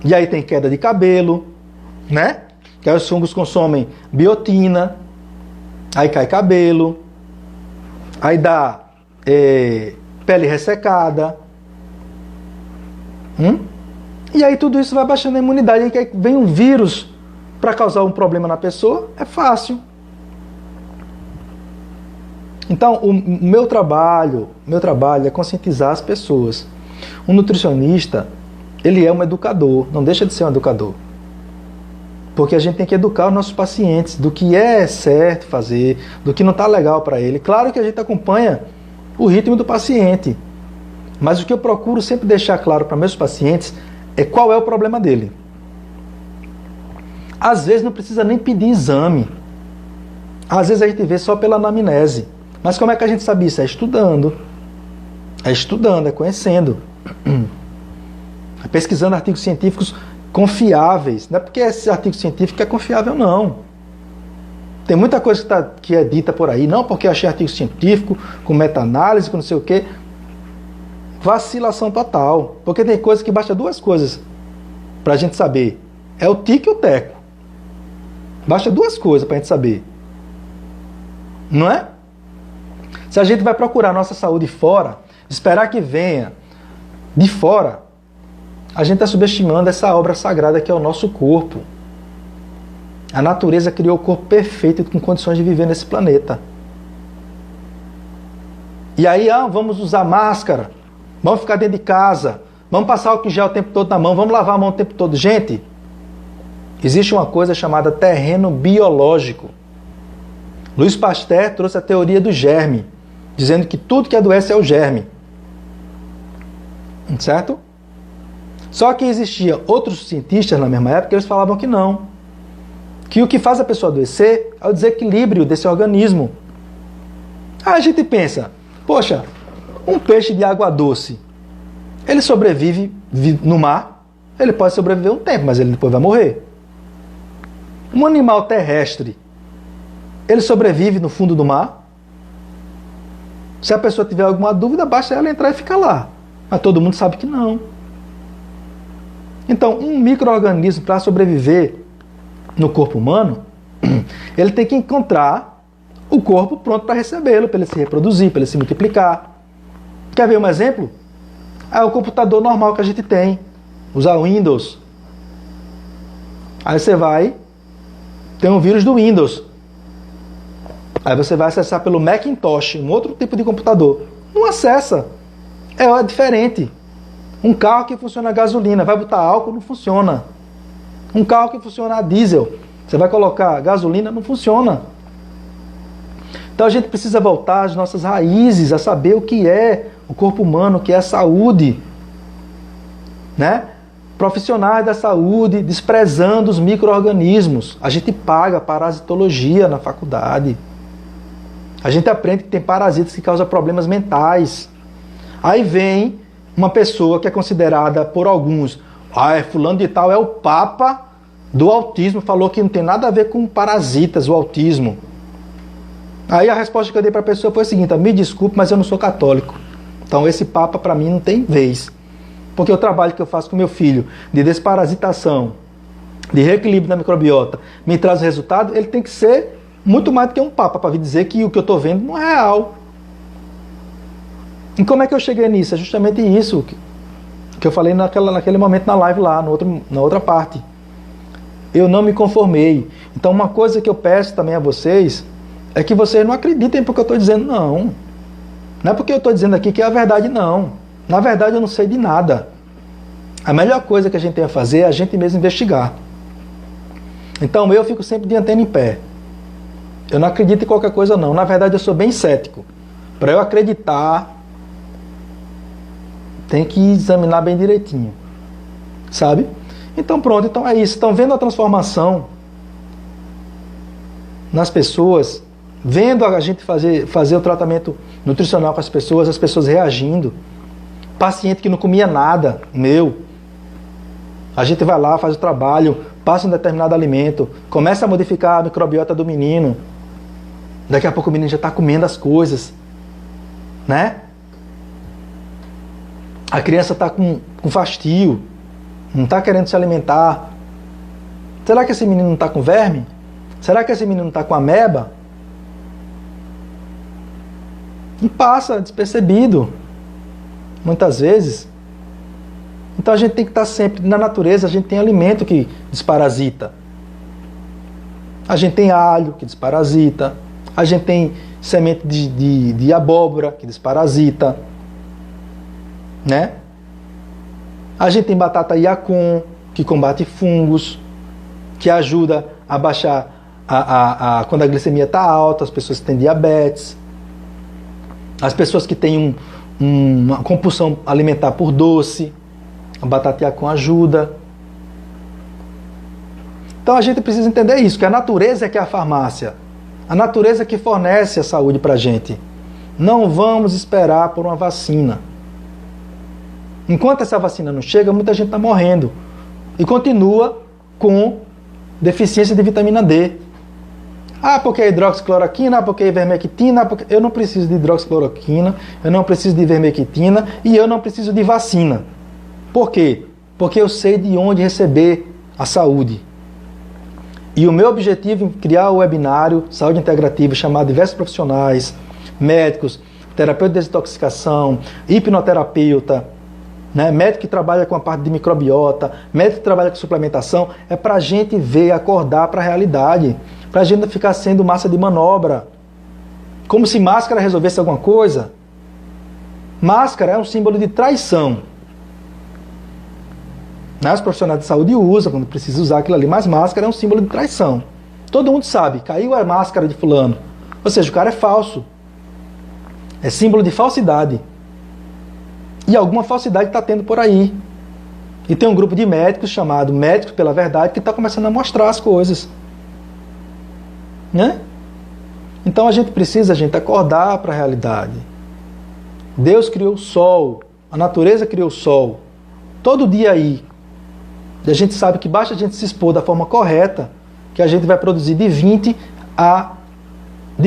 A: E aí tem queda de cabelo, né? Que aí os fungos consomem biotina, aí cai cabelo, aí dá pele ressecada. E aí tudo isso vai baixando a imunidade, aí vem um vírus para causar um problema na pessoa, é fácil. Então, o meu trabalho é conscientizar as pessoas. Um nutricionista, ele é um educador, não deixa de ser um educador. Porque a gente tem que educar os nossos pacientes do que é certo fazer, do que não está legal para ele. Claro que a gente acompanha o ritmo do paciente, mas o que eu procuro sempre deixar claro para meus pacientes é qual é o problema dele. Às vezes não precisa nem pedir exame. Às vezes a gente vê só pela anamnese. Mas como é que a gente sabe isso? É estudando, é conhecendo, é pesquisando artigos científicos confiáveis. Não é porque esse artigo científico é confiável, não. Tem muita coisa que é dita por aí, não porque eu achei artigo científico, com meta-análise, com não sei o quê. Vacilação total. Porque tem coisa que basta duas coisas para a gente saber. É o tico e o teco. Basta duas coisas para a gente saber. Não é? Se a gente vai procurar nossa saúde fora, esperar que venha de fora, a gente está subestimando essa obra sagrada que é o nosso corpo. A natureza criou o corpo perfeito com condições de viver nesse planeta. E aí, vamos usar máscara, vamos ficar dentro de casa, vamos passar álcool gel o tempo todo na mão, vamos lavar a mão o tempo todo. Gente, existe uma coisa chamada terreno biológico. Louis Pasteur trouxe a teoria do germe, dizendo que tudo que adoece é o germe. Certo? Só que existiam outros cientistas na mesma época que eles falavam que não. Que o que faz a pessoa adoecer é o desequilíbrio desse organismo. Aí a gente pensa, poxa, um peixe de água doce, ele sobrevive no mar, ele pode sobreviver um tempo, mas ele depois vai morrer. Um animal terrestre, ele sobrevive no fundo do mar? Se a pessoa tiver alguma dúvida, basta ela entrar e ficar lá. Mas todo mundo sabe que não. Então, um micro-organismo, para sobreviver no corpo humano, ele tem que encontrar o corpo pronto para recebê-lo, para ele se reproduzir, para ele se multiplicar. Quer ver um exemplo? É o computador normal que a gente tem. Usar o Windows. Aí você tem um vírus do Windows. Aí você vai acessar pelo Macintosh, um outro tipo de computador. Não acessa. É diferente. Um carro que funciona a gasolina, vai botar álcool, não funciona. Um carro que funciona a diesel, você vai colocar gasolina, não funciona. Então a gente precisa voltar às nossas raízes, a saber o que é o corpo humano, o que é a saúde. Né? Profissionais da saúde desprezando os micro-organismos. A gente paga parasitologia na faculdade. A gente aprende que tem parasitas que causam problemas mentais. Aí vem uma pessoa que é considerada por alguns, fulano de tal é o papa do autismo, falou que não tem nada a ver com parasitas, o autismo. Aí a resposta que eu dei para a pessoa foi a seguinte: me desculpe, mas eu não sou católico. Então esse papa para mim não tem vez. Porque o trabalho que eu faço com meu filho de desparasitação, de reequilíbrio da microbiota, me traz o resultado, ele tem que ser muito mais do que um papa para vir dizer que o que eu estou vendo não é real. E como é que eu cheguei nisso? É justamente isso que eu falei naquele momento na live lá, na outra parte. Eu não me conformei. Então uma coisa que eu peço também a vocês é que vocês não acreditem porque eu estou dizendo não. Não é porque eu estou dizendo aqui que é a verdade, não. Na verdade eu não sei de nada. A melhor coisa que a gente tem a fazer é a gente mesmo investigar. Então eu fico sempre de antena em pé. Eu não acredito em qualquer coisa não. Na verdade eu sou bem cético. Para eu acreditar, tem que examinar bem direitinho. Sabe? Então pronto, então é isso. Estão vendo a transformação nas pessoas, vendo a gente fazer o tratamento nutricional com as pessoas reagindo. Paciente que não comia nada, a gente vai lá, faz o trabalho, passa um determinado alimento, começa a modificar a microbiota do menino. Daqui a pouco o menino já está comendo as coisas, né? A criança está com fastio, não está querendo se alimentar. Será que esse menino não está com verme? Será que esse menino não está com ameba? E passa despercebido, muitas vezes. Então a gente tem que estar sempre na natureza. A gente tem alimento que desparasita. A gente tem alho que desparasita. A gente tem semente de abóbora que desparasita, né? A gente tem batata yacon que combate fungos, que ajuda a baixar quando a glicemia está alta, as pessoas que têm diabetes, as pessoas que têm uma compulsão alimentar por doce, a batata yacon ajuda. Então a gente precisa entender isso, que a natureza é que é a farmácia. A natureza é que fornece a saúde para a gente. Não vamos esperar por uma vacina. Enquanto essa vacina não chega, muita gente está morrendo. E continua com deficiência de vitamina D. Porque é hidroxicloroquina, porque é ivermectina. Eu não preciso de hidroxicloroquina, eu não preciso de ivermectina e eu não preciso de vacina. Por quê? Porque eu sei de onde receber a saúde. E o meu objetivo em criar o webinário Saúde Integrativa, chamado diversos profissionais, médicos, terapeuta de desintoxicação, hipnoterapeuta, né, médico que trabalha com a parte de microbiota, médico que trabalha com suplementação, é para a gente ver, acordar para a realidade, para a gente não ficar sendo massa de manobra. Como se máscara resolvesse alguma coisa. Máscara é um símbolo de traição. Os profissionais de saúde usam quando precisa usar aquilo ali, mas máscara é um símbolo de traição. Todo mundo sabe, caiu a máscara de fulano. Ou seja, o cara é falso. É símbolo de falsidade. E alguma falsidade está tendo por aí. E tem um grupo de médicos chamado Médicos pela Verdade que está começando a mostrar as coisas. Né? Então a gente precisa, acordar para a realidade. Deus criou o sol, a natureza criou o sol. Todo dia aí. E a gente sabe que basta a gente se expor da forma correta, que a gente vai produzir de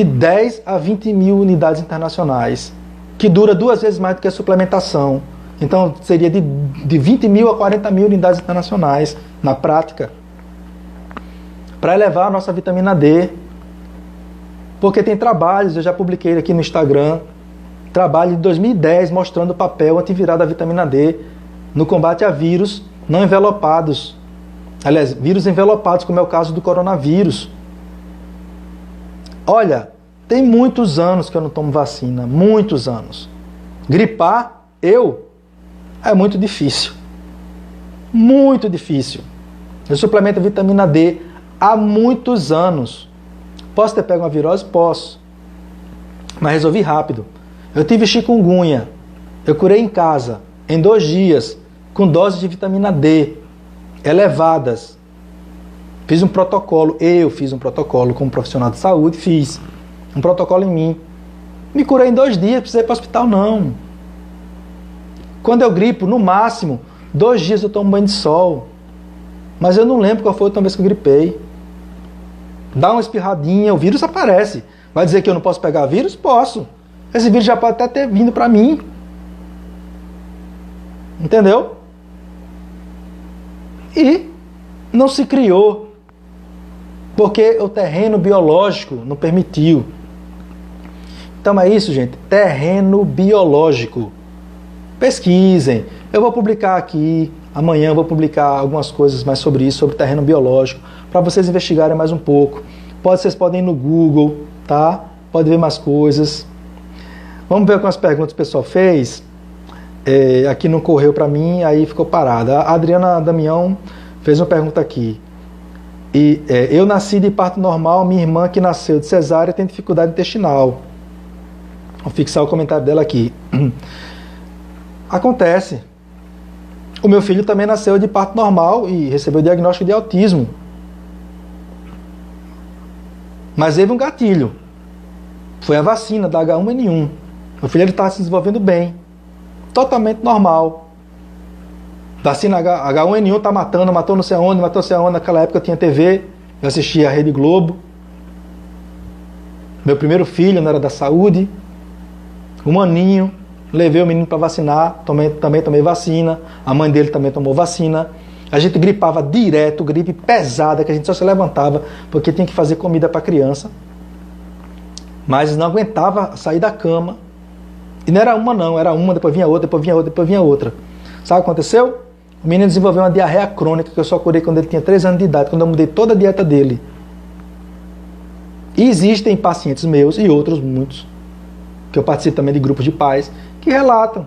A: 10 a 20 mil unidades internacionais, que dura 2 vezes mais do que a suplementação. Então seria de 20 mil a 40 mil unidades internacionais na prática, para elevar a nossa vitamina D. Porque tem trabalhos, eu já publiquei aqui no Instagram, trabalho de 2010 mostrando o papel antiviral da vitamina D no combate a vírus não envelopados. Aliás, vírus envelopados, como é o caso do coronavírus. Olha, tem muitos anos que eu não tomo vacina, muitos anos. Gripar, eu É muito difícil. Muito difícil. Eu suplemento vitamina D há muitos anos. Posso ter pego uma virose? Posso. Mas resolvi rápido. Eu tive chikungunya. Eu curei em casa, em 2 dias, com doses de vitamina D elevadas. Fiz um protocolo. Eu fiz um protocolo como profissional de saúde. Fiz um protocolo em mim. Me curei em 2 dias, precisei ir para o hospital, não. Quando eu gripo, no máximo, 2 dias eu tomo banho de sol. Mas eu não lembro qual foi a última vez que eu gripei. Dá uma espirradinha, o vírus aparece. Vai dizer que eu não posso pegar vírus? Posso. Esse vírus já pode até ter vindo para mim. Entendeu? E não se criou. Porque o terreno biológico não permitiu. Então é isso, gente. Terreno biológico. Pesquisem. Eu vou publicar aqui. Amanhã eu vou publicar algumas coisas mais sobre isso, sobre terreno biológico, para vocês investigarem mais um pouco. Vocês podem ir no Google, tá? Pode ver mais coisas. Vamos ver algumas perguntas que o pessoal fez. Aqui não correu para mim, aí ficou parada. A Adriana Damião fez uma pergunta aqui. Eu nasci de parto normal, minha irmã que nasceu de cesárea tem dificuldade intestinal. Vou fixar o comentário dela aqui. Acontece. O meu filho também nasceu de parto normal e recebeu o diagnóstico de autismo. Mas teve um gatilho. Foi a vacina da H1N1. Meu filho estava se desenvolvendo bem. Totalmente normal. Vacina H1N1 está matando, matou não sei aonde, matou não sei aonde. Naquela época eu tinha TV, eu assistia a Rede Globo. Meu primeiro filho não era da saúde. Um aninho. Levei o menino para vacinar, também tomei vacina, a mãe dele também tomou vacina. A gente gripava direto, gripe pesada, que a gente só se levantava porque tinha que fazer comida para a criança. Mas não aguentava sair da cama. E não era uma não, era uma, depois vinha outra, depois vinha outra, depois vinha outra. Sabe o que aconteceu? O menino desenvolveu uma diarreia crônica que eu só curei quando ele tinha 3 anos de idade, quando eu mudei toda a dieta dele. E existem pacientes meus e outros muitos, que eu participo também de grupos de pais, que relatam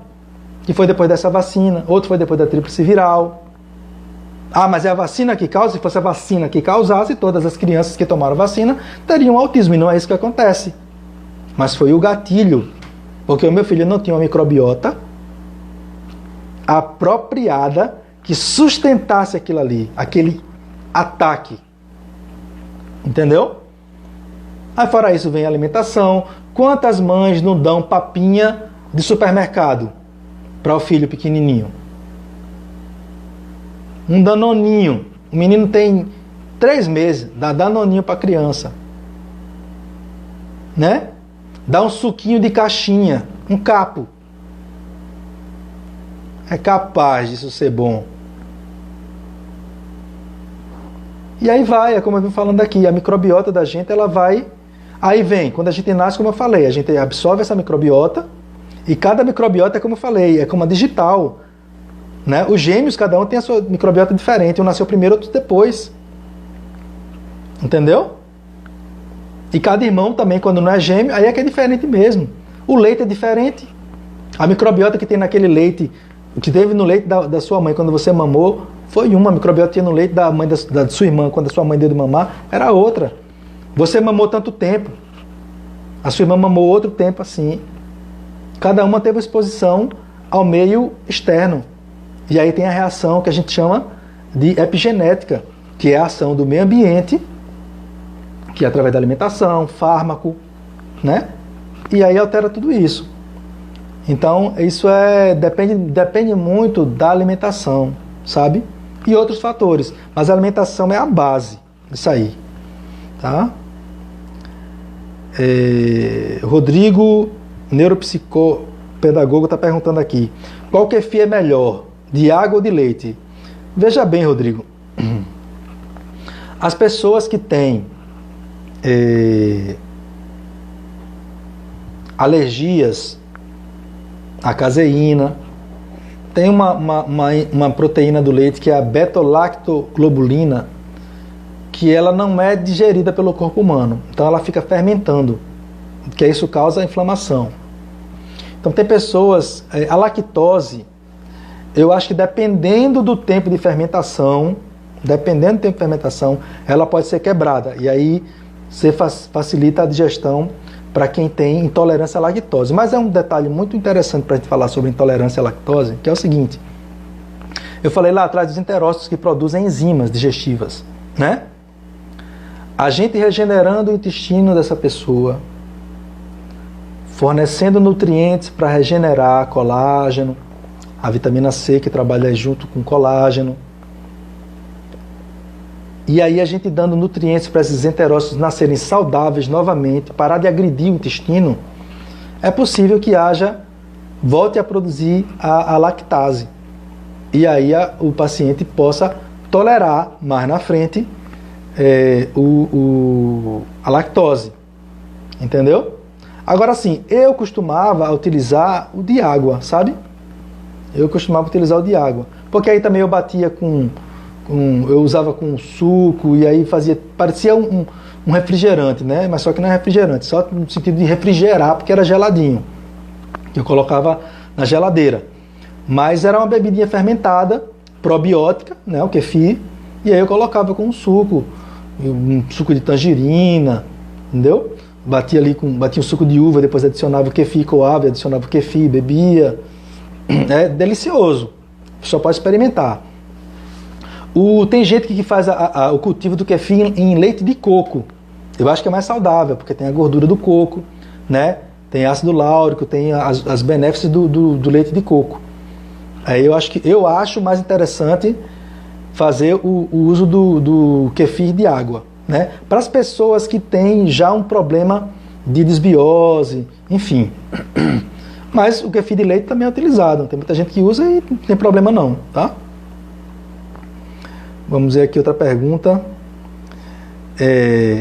A: que foi depois dessa vacina, outro foi depois da tríplice viral. Ah, mas é a vacina que causa? Se fosse a vacina que causasse, todas as crianças que tomaram vacina teriam autismo, e não é isso que acontece. Mas foi o gatilho, porque o meu filho não tinha uma microbiota apropriada que sustentasse aquilo ali, aquele ataque. Entendeu? Aí fora isso vem a alimentação. Quantas mães não dão papinha de supermercado para o filho pequenininho? Um danoninho. O menino tem 3 meses, dá danoninho para a criança. Né? Dá um suquinho de caixinha, um capo. É capaz disso ser bom. E aí vai, é como eu vim falando aqui, a microbiota da gente, ela vai... Aí vem, quando a gente nasce, como eu falei, a gente absorve essa microbiota, e cada microbiota, como eu falei, é como a digital. Né? Os gêmeos, cada um tem a sua microbiota diferente. Um nasceu primeiro, outro depois. Entendeu? E cada irmão também, quando não é gêmeo, aí é que é diferente mesmo. O leite é diferente. A microbiota que tem naquele leite, o que teve no leite da sua mãe quando você mamou, foi uma. A microbiota que tinha no leite da mãe da sua irmã quando a sua mãe deu de mamar, era outra. Você mamou tanto tempo. A sua irmã mamou outro tempo assim. Cada uma teve exposição ao meio externo. E aí tem a reação que a gente chama de epigenética, que é a ação do meio ambiente, que é através da alimentação, fármaco, né? E aí altera tudo isso. Então, isso depende muito da alimentação, sabe? E outros fatores. Mas a alimentação é a base disso aí, tá? Rodrigo, neuropsicopedagogo, está perguntando aqui. Qual kefir é melhor, de água ou de leite? Veja bem, Rodrigo. As pessoas que têm alergias à caseína, tem uma proteína do leite que é a beta-lactoglobulina, que ela não é digerida pelo corpo humano. Então ela fica fermentando, que isso causa inflamação. Então tem pessoas, a lactose, eu acho que dependendo do tempo de fermentação, ela pode ser quebrada. E aí você facilita a digestão para quem tem intolerância à lactose. Mas é um detalhe muito interessante para a gente falar sobre intolerância à lactose, que é o seguinte. Eu falei lá atrás dos enterócitos que produzem enzimas digestivas, né? A gente regenerando o intestino dessa pessoa, fornecendo nutrientes para regenerar colágeno, a vitamina C que trabalha junto com colágeno. E aí a gente dando nutrientes para esses enterócitos nascerem saudáveis novamente, parar de agredir o intestino, é possível que volte a produzir a lactase. E aí o paciente possa tolerar mais na frente a lactose. Entendeu? Agora sim, eu costumava utilizar o de água, sabe? Eu costumava utilizar o de água. Porque aí também eu batia eu usava com suco e aí parecia um refrigerante, né? Mas só que não é refrigerante, só no sentido de refrigerar, porque era geladinho, que eu colocava na geladeira. Mas era uma bebidinha fermentada, probiótica, né? O kefir, e aí eu colocava com um suco de tangerina, entendeu? Batia um suco de uva, depois adicionava o kefir coável, adicionava o kefir, bebia. É delicioso, só pode experimentar. Tem gente que faz o cultivo do kefir em leite de coco. Eu acho que é mais saudável, porque tem a gordura do coco, né? Tem ácido láurico, tem as benéficas do leite de coco. Aí eu acho mais interessante fazer o uso do kefir de água, né? Para as pessoas que têm já um problema de desbiose, enfim. Mas o kefir de leite também é utilizado. Tem muita gente que usa e não tem problema não, tá? Vamos ver aqui outra pergunta.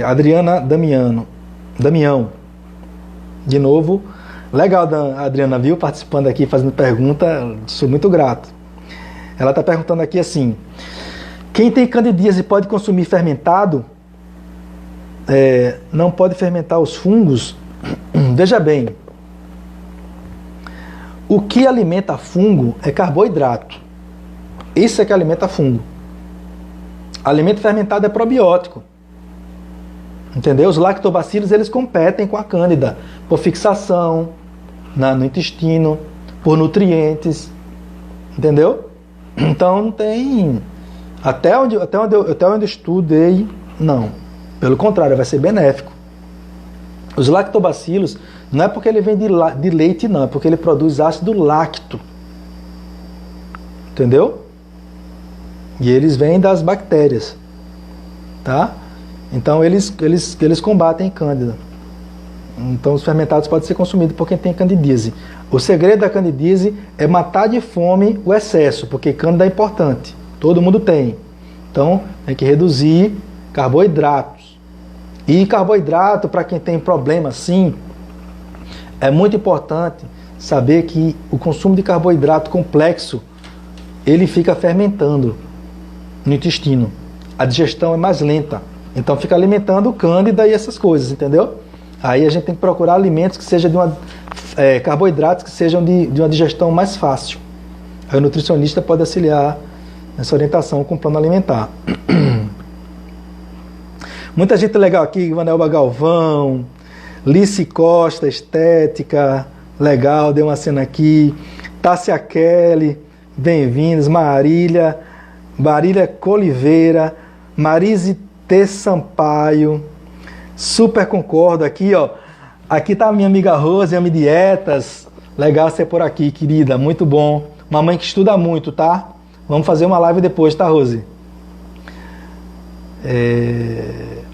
A: Adriana Damião. De novo. Legal, Adriana, viu? Participando aqui, fazendo pergunta. Sou muito grato. Ela está perguntando aqui assim. Quem tem candidíase pode consumir fermentado? Não pode fermentar os fungos? Veja bem. O que alimenta fungo é carboidrato. Isso é que alimenta fungo. Alimento fermentado é probiótico. Entendeu? Os lactobacilos, eles competem com a cândida por fixação no intestino, por nutrientes. Entendeu? Então não tem... Até onde eu estudei, não. Pelo contrário, vai ser benéfico. Os lactobacilos, não é porque ele vem de leite, não. É porque ele produz ácido láctico. Entendeu? E eles vêm das bactérias, tá? Então eles combatem cândida. Então os fermentados podem ser consumidos por quem tem candidíase. O segredo da candidíase é matar de fome o excesso, porque cândida é importante. Todo mundo tem. Então tem que reduzir carboidratos. E carboidrato, para quem tem problema sim, é muito importante saber que o consumo de carboidrato complexo, ele fica fermentando no intestino. A digestão é mais lenta. Então fica alimentando cândida e essas coisas, entendeu? Aí a gente tem que procurar alimentos que sejam carboidratos que sejam de uma digestão mais fácil. Aí o nutricionista pode auxiliar nessa orientação com o plano alimentar. Muita gente legal aqui, Vanelba Galvão, Lice Costa, estética, legal, deu uma cena aqui. Tássia Kelly, bem-vindos. Marília Coliveira, Marise T. Sampaio, super concordo aqui, ó. Aqui tá a minha amiga Rose, Ame Dietas. Legal você por aqui, querida, muito bom. Uma mãe que estuda muito, tá? Vamos fazer uma live depois, tá, Rose?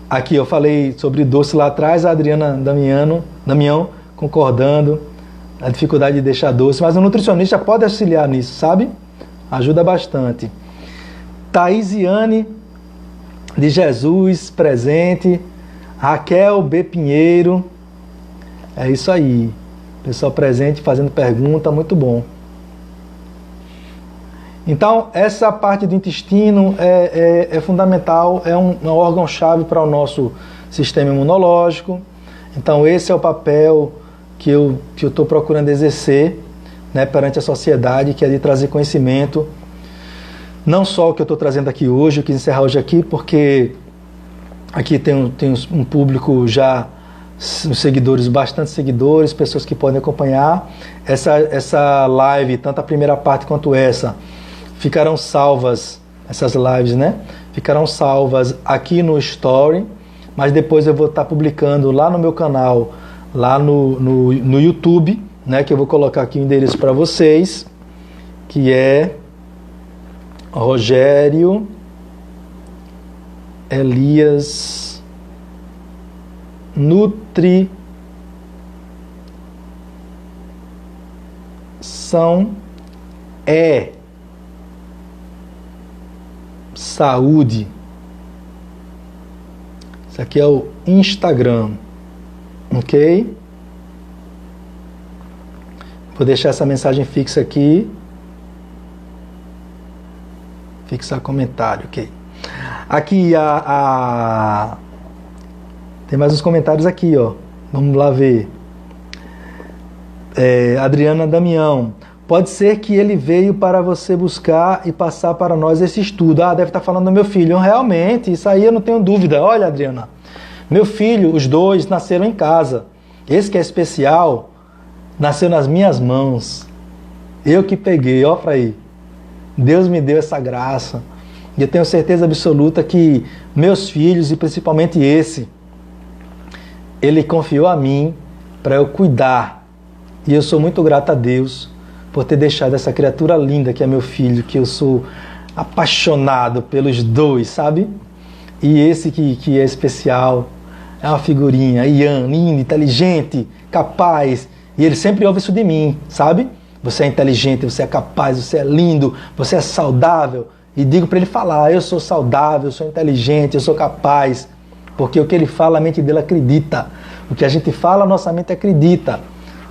A: Aqui eu falei sobre doce lá atrás, a Adriana Damião concordando, a dificuldade de deixar doce, mas o nutricionista pode auxiliar nisso, sabe? Ajuda bastante. Thaisiane de Jesus, presente. Raquel B. Pinheiro. É isso aí. Pessoal presente, fazendo pergunta, muito bom. Então, essa parte do intestino é fundamental, é um órgão-chave para o nosso sistema imunológico. Então, esse é o papel que eu estou procurando exercer, né, perante a sociedade, que é de trazer conhecimento, não só o que eu estou trazendo aqui hoje, eu quis encerrar hoje aqui, porque aqui tem um público já, os seguidores, bastante seguidores, pessoas que podem acompanhar. Essa live, tanto a primeira parte quanto essa, ficarão salvas, essas lives, né? Ficarão salvas aqui no Story, mas depois eu vou estar publicando lá no meu canal, lá no YouTube, né? Que eu vou colocar aqui o endereço para vocês, que é Rogério Elias Nutrição é saúde. Isso aqui é o Instagram, ok? Vou deixar essa mensagem fixa aqui. Fixar comentário, ok? Aqui tem mais uns comentários aqui, ó. Vamos lá ver. Adriana Damião. Pode ser que ele veio para você buscar e passar para nós esse estudo. Ah, deve estar falando do meu filho. Realmente, isso aí eu não tenho dúvida. Olha, Adriana, meu filho, os dois nasceram em casa. Esse que é especial, nasceu nas minhas mãos. Eu que peguei, ó pra aí. Deus me deu essa graça. E eu tenho certeza absoluta que meus filhos, e principalmente esse, Ele confiou a mim para eu cuidar. E eu sou muito grato a Deus por ter deixado essa criatura linda que é meu filho, que eu sou apaixonado pelos dois, sabe? E esse que é especial, é uma figurinha, Ian, lindo, inteligente, capaz. E ele sempre ouve isso de mim, sabe? Você é inteligente, você é capaz, você é lindo, você é saudável. E digo para ele falar, eu sou saudável, eu sou inteligente, eu sou capaz. Porque o que ele fala, a mente dele acredita. O que a gente fala, a nossa mente acredita.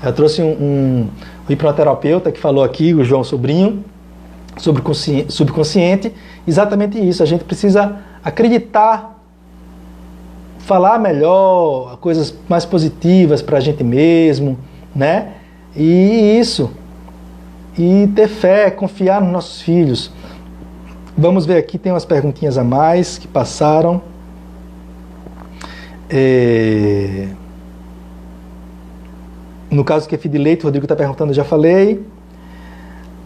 A: Eu trouxe um hipnoterapeuta que falou aqui, o João Sobrinho, sobre subconsciente. Exatamente isso, a gente precisa acreditar, falar melhor, coisas mais positivas para a gente mesmo, né? E isso. E ter fé, confiar nos nossos filhos. Vamos ver aqui, tem umas perguntinhas a mais que passaram. No caso que é de leite, o Rodrigo está perguntando, eu já falei.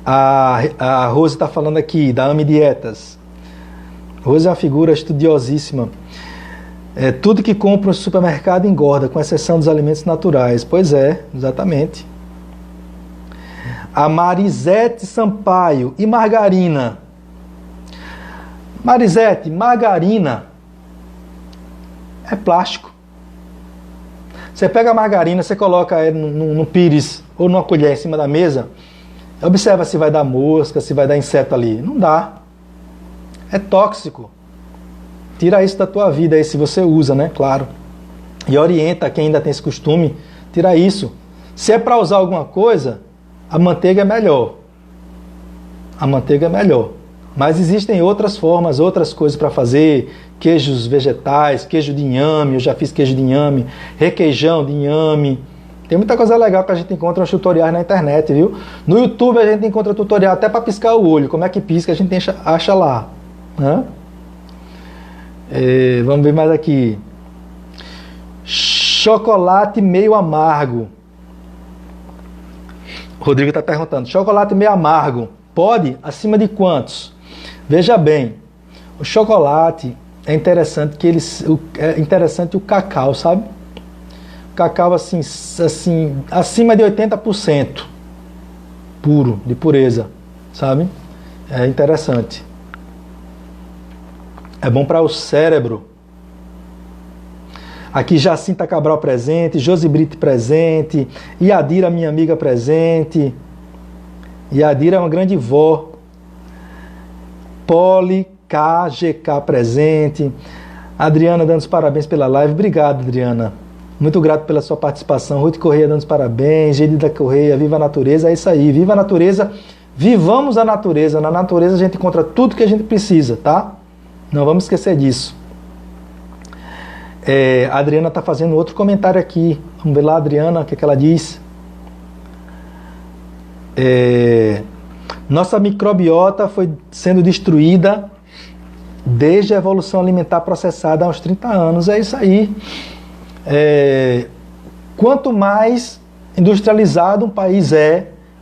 A: A Rose está falando aqui, da Ame Dietas. Rose é uma figura estudiosíssima. Tudo que compra no supermercado engorda, com exceção dos alimentos naturais. Pois é, exatamente. A Marisete Sampaio. E margarina? Marisete, margarina é plástico. Você pega a margarina, você coloca no pires ou numa colher em cima da mesa, observa se vai dar mosca, se vai dar inseto ali. Não dá. É tóxico. Tira isso da tua vida aí, se você usa, né? Claro. E orienta quem ainda tem esse costume, tira isso. Se é para usar alguma coisa, a manteiga é melhor. A manteiga é melhor. Mas existem outras formas, outras coisas para fazer. Queijos vegetais, queijo de inhame, eu já fiz queijo de inhame, requeijão de inhame. Tem muita coisa legal que a gente encontra nos tutoriais na internet, viu? No YouTube a gente encontra tutorial até para piscar o olho. Como é que pisca, a gente acha lá. Né? Vamos ver mais aqui. Chocolate meio amargo. O Rodrigo está perguntando. Chocolate meio amargo, pode? Acima de quantos? Veja bem, o chocolate é interessante que é interessante o cacau, sabe? O cacau assim acima de 80% puro, de pureza, sabe? É interessante. É bom para o cérebro. Aqui Jacinta Cabral presente, Josi Brito presente, Yadira, minha amiga, presente. Yadira é uma grande vó. Poli KGK presente. Adriana dando os parabéns pela live. Obrigado, Adriana. Muito grato pela sua participação. Ruth Correia dando os parabéns. Gedida Correia, viva a natureza. É isso aí, viva a natureza. Vivamos a natureza. Na natureza a gente encontra tudo que a gente precisa, tá? Não vamos esquecer disso. A Adriana está fazendo outro comentário aqui. Vamos ver lá, Adriana, o que ela diz. Nossa microbiota foi sendo destruída desde a evolução alimentar processada há uns 30 anos. É isso aí. Quanto mais industrializado um país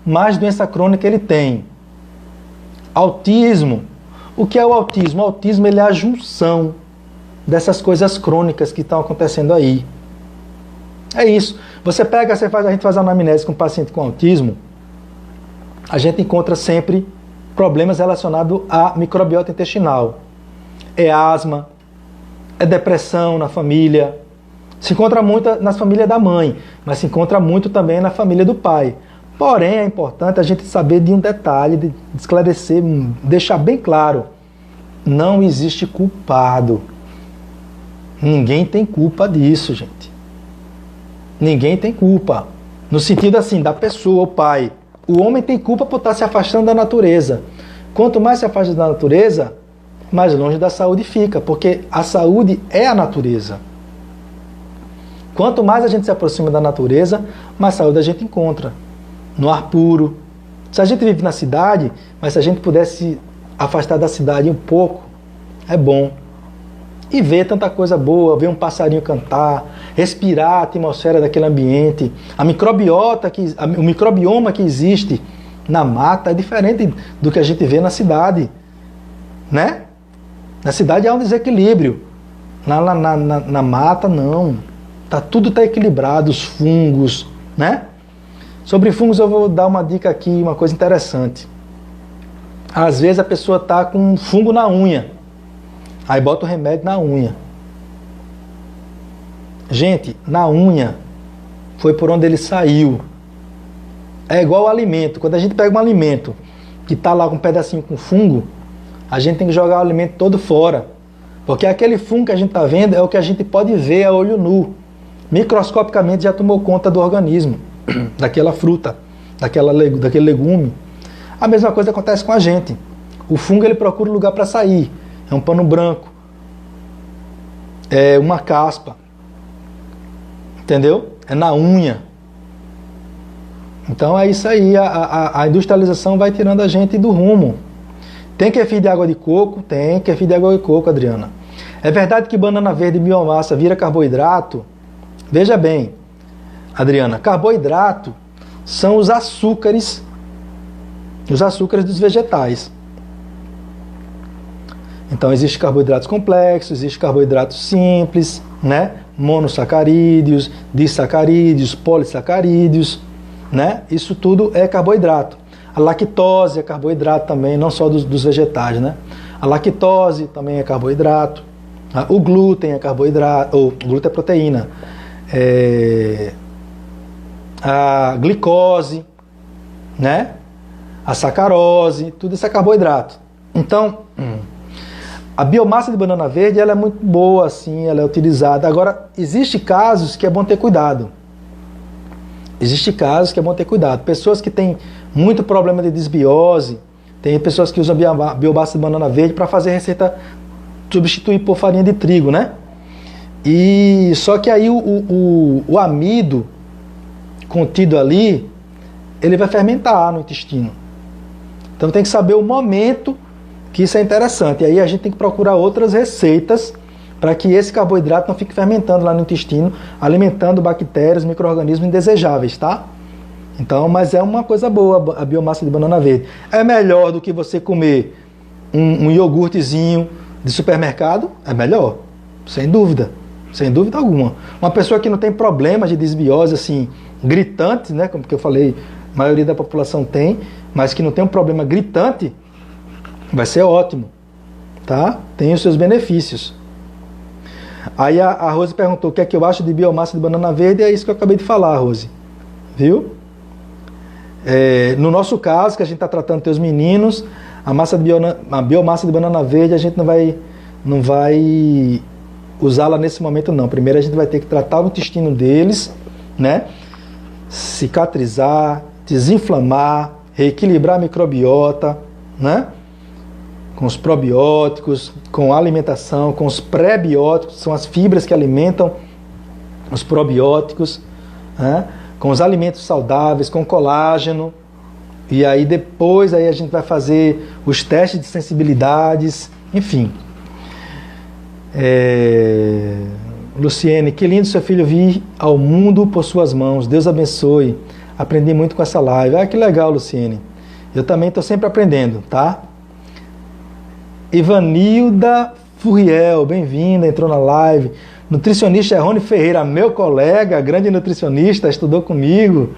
A: mais doença crônica ele tem. Autismo. O que é o autismo? O autismo ele é a junção dessas coisas crônicas que estão acontecendo aí. É isso. A gente faz a anamnese com um paciente com autismo, a gente encontra sempre problemas relacionados à microbiota intestinal. É asma, é depressão na família. Se encontra muito na família da mãe, mas se encontra muito também na família do pai. Porém, é importante a gente saber de um detalhe, de esclarecer, deixar bem claro. Não existe culpado. Ninguém tem culpa disso, gente. Ninguém tem culpa. No sentido assim, da pessoa, o pai. O homem tem culpa por estar se afastando da natureza. Quanto mais se afasta da natureza, mais longe da saúde fica, porque a saúde é a natureza. Quanto mais a gente se aproxima da natureza, mais saúde a gente encontra. No ar puro. Se a gente vive na cidade, mas se a gente pudesse afastar da cidade um pouco, é bom. E ver tanta coisa boa, ver um passarinho cantar, respirar a atmosfera daquele ambiente. A microbiota, o microbioma que existe na mata é diferente do que a gente vê na cidade. Né? Na cidade há um desequilíbrio. Na mata, não. Tudo está equilibrado, os fungos, né? Sobre fungos eu vou dar uma dica aqui, uma coisa interessante. Às vezes a pessoa está com um fungo na unha. Aí bota o remédio na unha. Gente, na unha foi por onde ele saiu. É igual ao alimento. Quando a gente pega um alimento que está lá com um pedacinho com fungo, a gente tem que jogar o alimento todo fora. Porque aquele fungo que a gente está vendo é o que a gente pode ver a olho nu. Microscopicamente já tomou conta do organismo, daquela fruta, daquele legume. A mesma coisa acontece com a gente. O fungo ele procura um lugar para sair. É um pano branco. É uma caspa. Entendeu? É na unha. Então é isso aí. A industrialização vai tirando a gente do rumo. Tem kefir de água de coco? Tem kefir de água de coco, Adriana. É verdade que banana verde e biomassa vira carboidrato? Veja bem, Adriana, carboidrato são os açúcares dos vegetais. Então, existem carboidratos complexos, existem carboidratos simples, né? Monossacarídeos, disacarídeos, polissacarídeos, né? Isso tudo é carboidrato. A lactose é carboidrato também, não só dos vegetais, né? A lactose também é carboidrato. O glúten é carboidrato, o glúten é proteína. A glicose, né? A sacarose, tudo isso é carboidrato. Então, a biomassa de banana verde ela é muito boa, assim, ela é utilizada. Agora, existe casos que é bom ter cuidado. Pessoas que têm muito problema de desbiose, tem pessoas que usam biomassa de banana verde para fazer receita, substituir por farinha de trigo, né? E só que aí o amido contido ali, ele vai fermentar no intestino. Então tem que saber o momento que isso é interessante. E aí a gente tem que procurar outras receitas para que esse carboidrato não fique fermentando lá no intestino, alimentando bactérias, micro-organismos indesejáveis, tá? Então, mas é uma coisa boa a biomassa de banana verde. É melhor do que você comer um iogurtezinho de supermercado? É melhor, sem dúvida alguma. Uma pessoa que não tem problemas de desbiose assim, gritantes, né, como que eu falei, a maioria da população tem, mas que não tem um problema gritante, vai ser ótimo, tá? Tem os seus benefícios. Aí a Rose perguntou o que é que eu acho de biomassa de banana verde, e é isso que eu acabei de falar, Rose. Viu? No nosso caso, que a gente está tratando teus meninos, a biomassa de banana verde a gente não vai usá-la nesse momento não. Primeiro a gente vai ter que tratar o intestino deles, né? Cicatrizar, desinflamar, reequilibrar a microbiota, né? Com os probióticos, com a alimentação, com os pré-bióticos, são as fibras que alimentam os probióticos, né? Com os alimentos saudáveis, com colágeno, E aí depois aí a gente vai fazer os testes de sensibilidades, enfim. Luciene, que lindo seu filho vir ao mundo por suas mãos. Deus abençoe. Aprendi muito com essa live. Ah, que legal, Luciene. Eu também estou sempre aprendendo, tá? Ivanilda Furriel, bem-vinda, entrou na live. Nutricionista Rony Ferreira, meu colega, grande nutricionista, estudou comigo.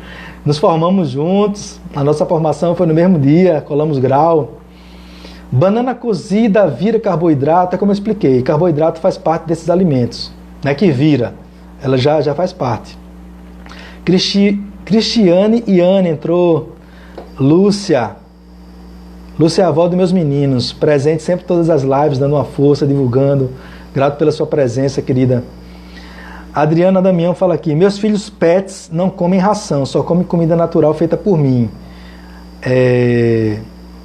A: Nos formamos juntos. A nossa formação foi no mesmo dia, colamos grau. Banana cozida vira carboidrato, é como eu expliquei. Carboidrato faz parte desses alimentos. Não é que vira, ela já faz parte. Cristiane e Ana entrou. Lúcia é a avó dos meus meninos, presente sempre em todas as lives, dando uma força, divulgando. Grato pela sua presença, querida. Adriana Damião fala aqui, meus filhos pets não comem ração, só comem comida natural feita por mim.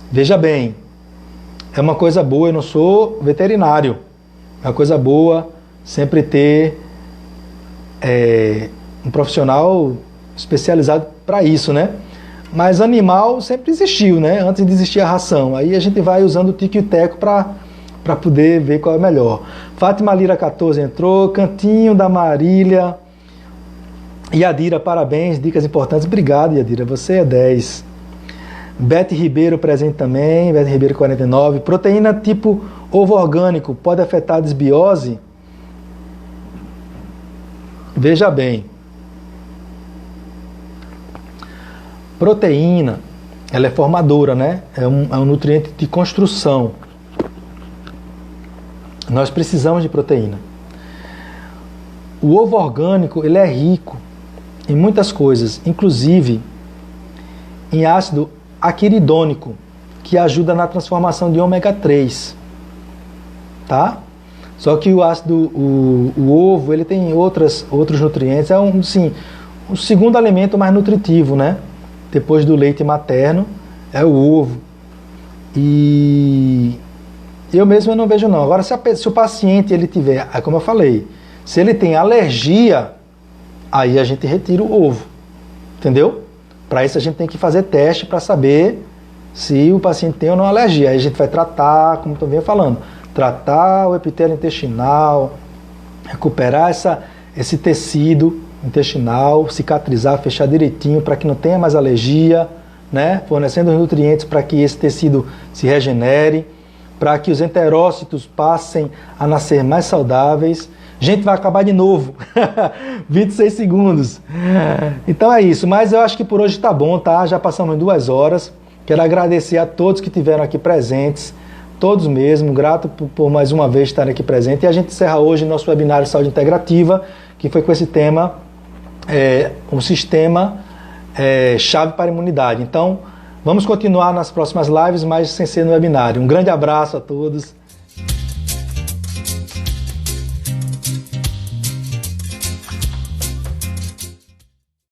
A: Veja bem, é uma coisa boa, eu não sou veterinário, é uma coisa boa sempre ter um profissional especializado para isso, né? Mas animal sempre existiu, né? Antes de existir a ração. Aí a gente vai usando o tico e o teco para poder ver qual é o melhor. Fátima Lira 14 entrou, Cantinho da Marília. Yadira, parabéns, dicas importantes. Obrigado, Yadira, você é 10. Bete Ribeiro presente também, Bete Ribeiro 49. Proteína tipo ovo orgânico pode afetar a desbiose? Veja bem. Proteína, ela é formadora, né? É um nutriente de construção. Nós precisamos de proteína. O ovo orgânico, ele é rico em muitas coisas, inclusive em ácido aquiridônico, que ajuda na transformação de ômega 3. Tá? Só que o ácido, o ovo, ele tem outros nutrientes, é um segundo alimento mais nutritivo, né? Depois do leite materno, é o ovo. E eu mesmo não vejo não. Agora, se o paciente ele tiver, como eu falei, se ele tem alergia, aí a gente retira o ovo. Entendeu? Para isso a gente tem que fazer teste para saber se o paciente tem ou não alergia. Aí a gente vai tratar, como eu venho falando, tratar o epitélio intestinal, recuperar esse tecido intestinal, cicatrizar, fechar direitinho para que não tenha mais alergia, né? Fornecendo os nutrientes para que esse tecido se regenere, para que os enterócitos passem a nascer mais saudáveis. Gente, vai acabar de novo. 26 segundos. Então é isso, mas eu acho que por hoje tá bom, tá? Já passamos 2 horas. Quero agradecer a todos que estiveram aqui presentes, todos mesmo, grato por mais uma vez estarem aqui presentes. E a gente encerra hoje nosso webinário Saúde Integrativa, que foi com esse tema, um sistema chave para a imunidade. Então, vamos continuar nas próximas lives, mas sem ser no webinário. Um grande abraço a todos.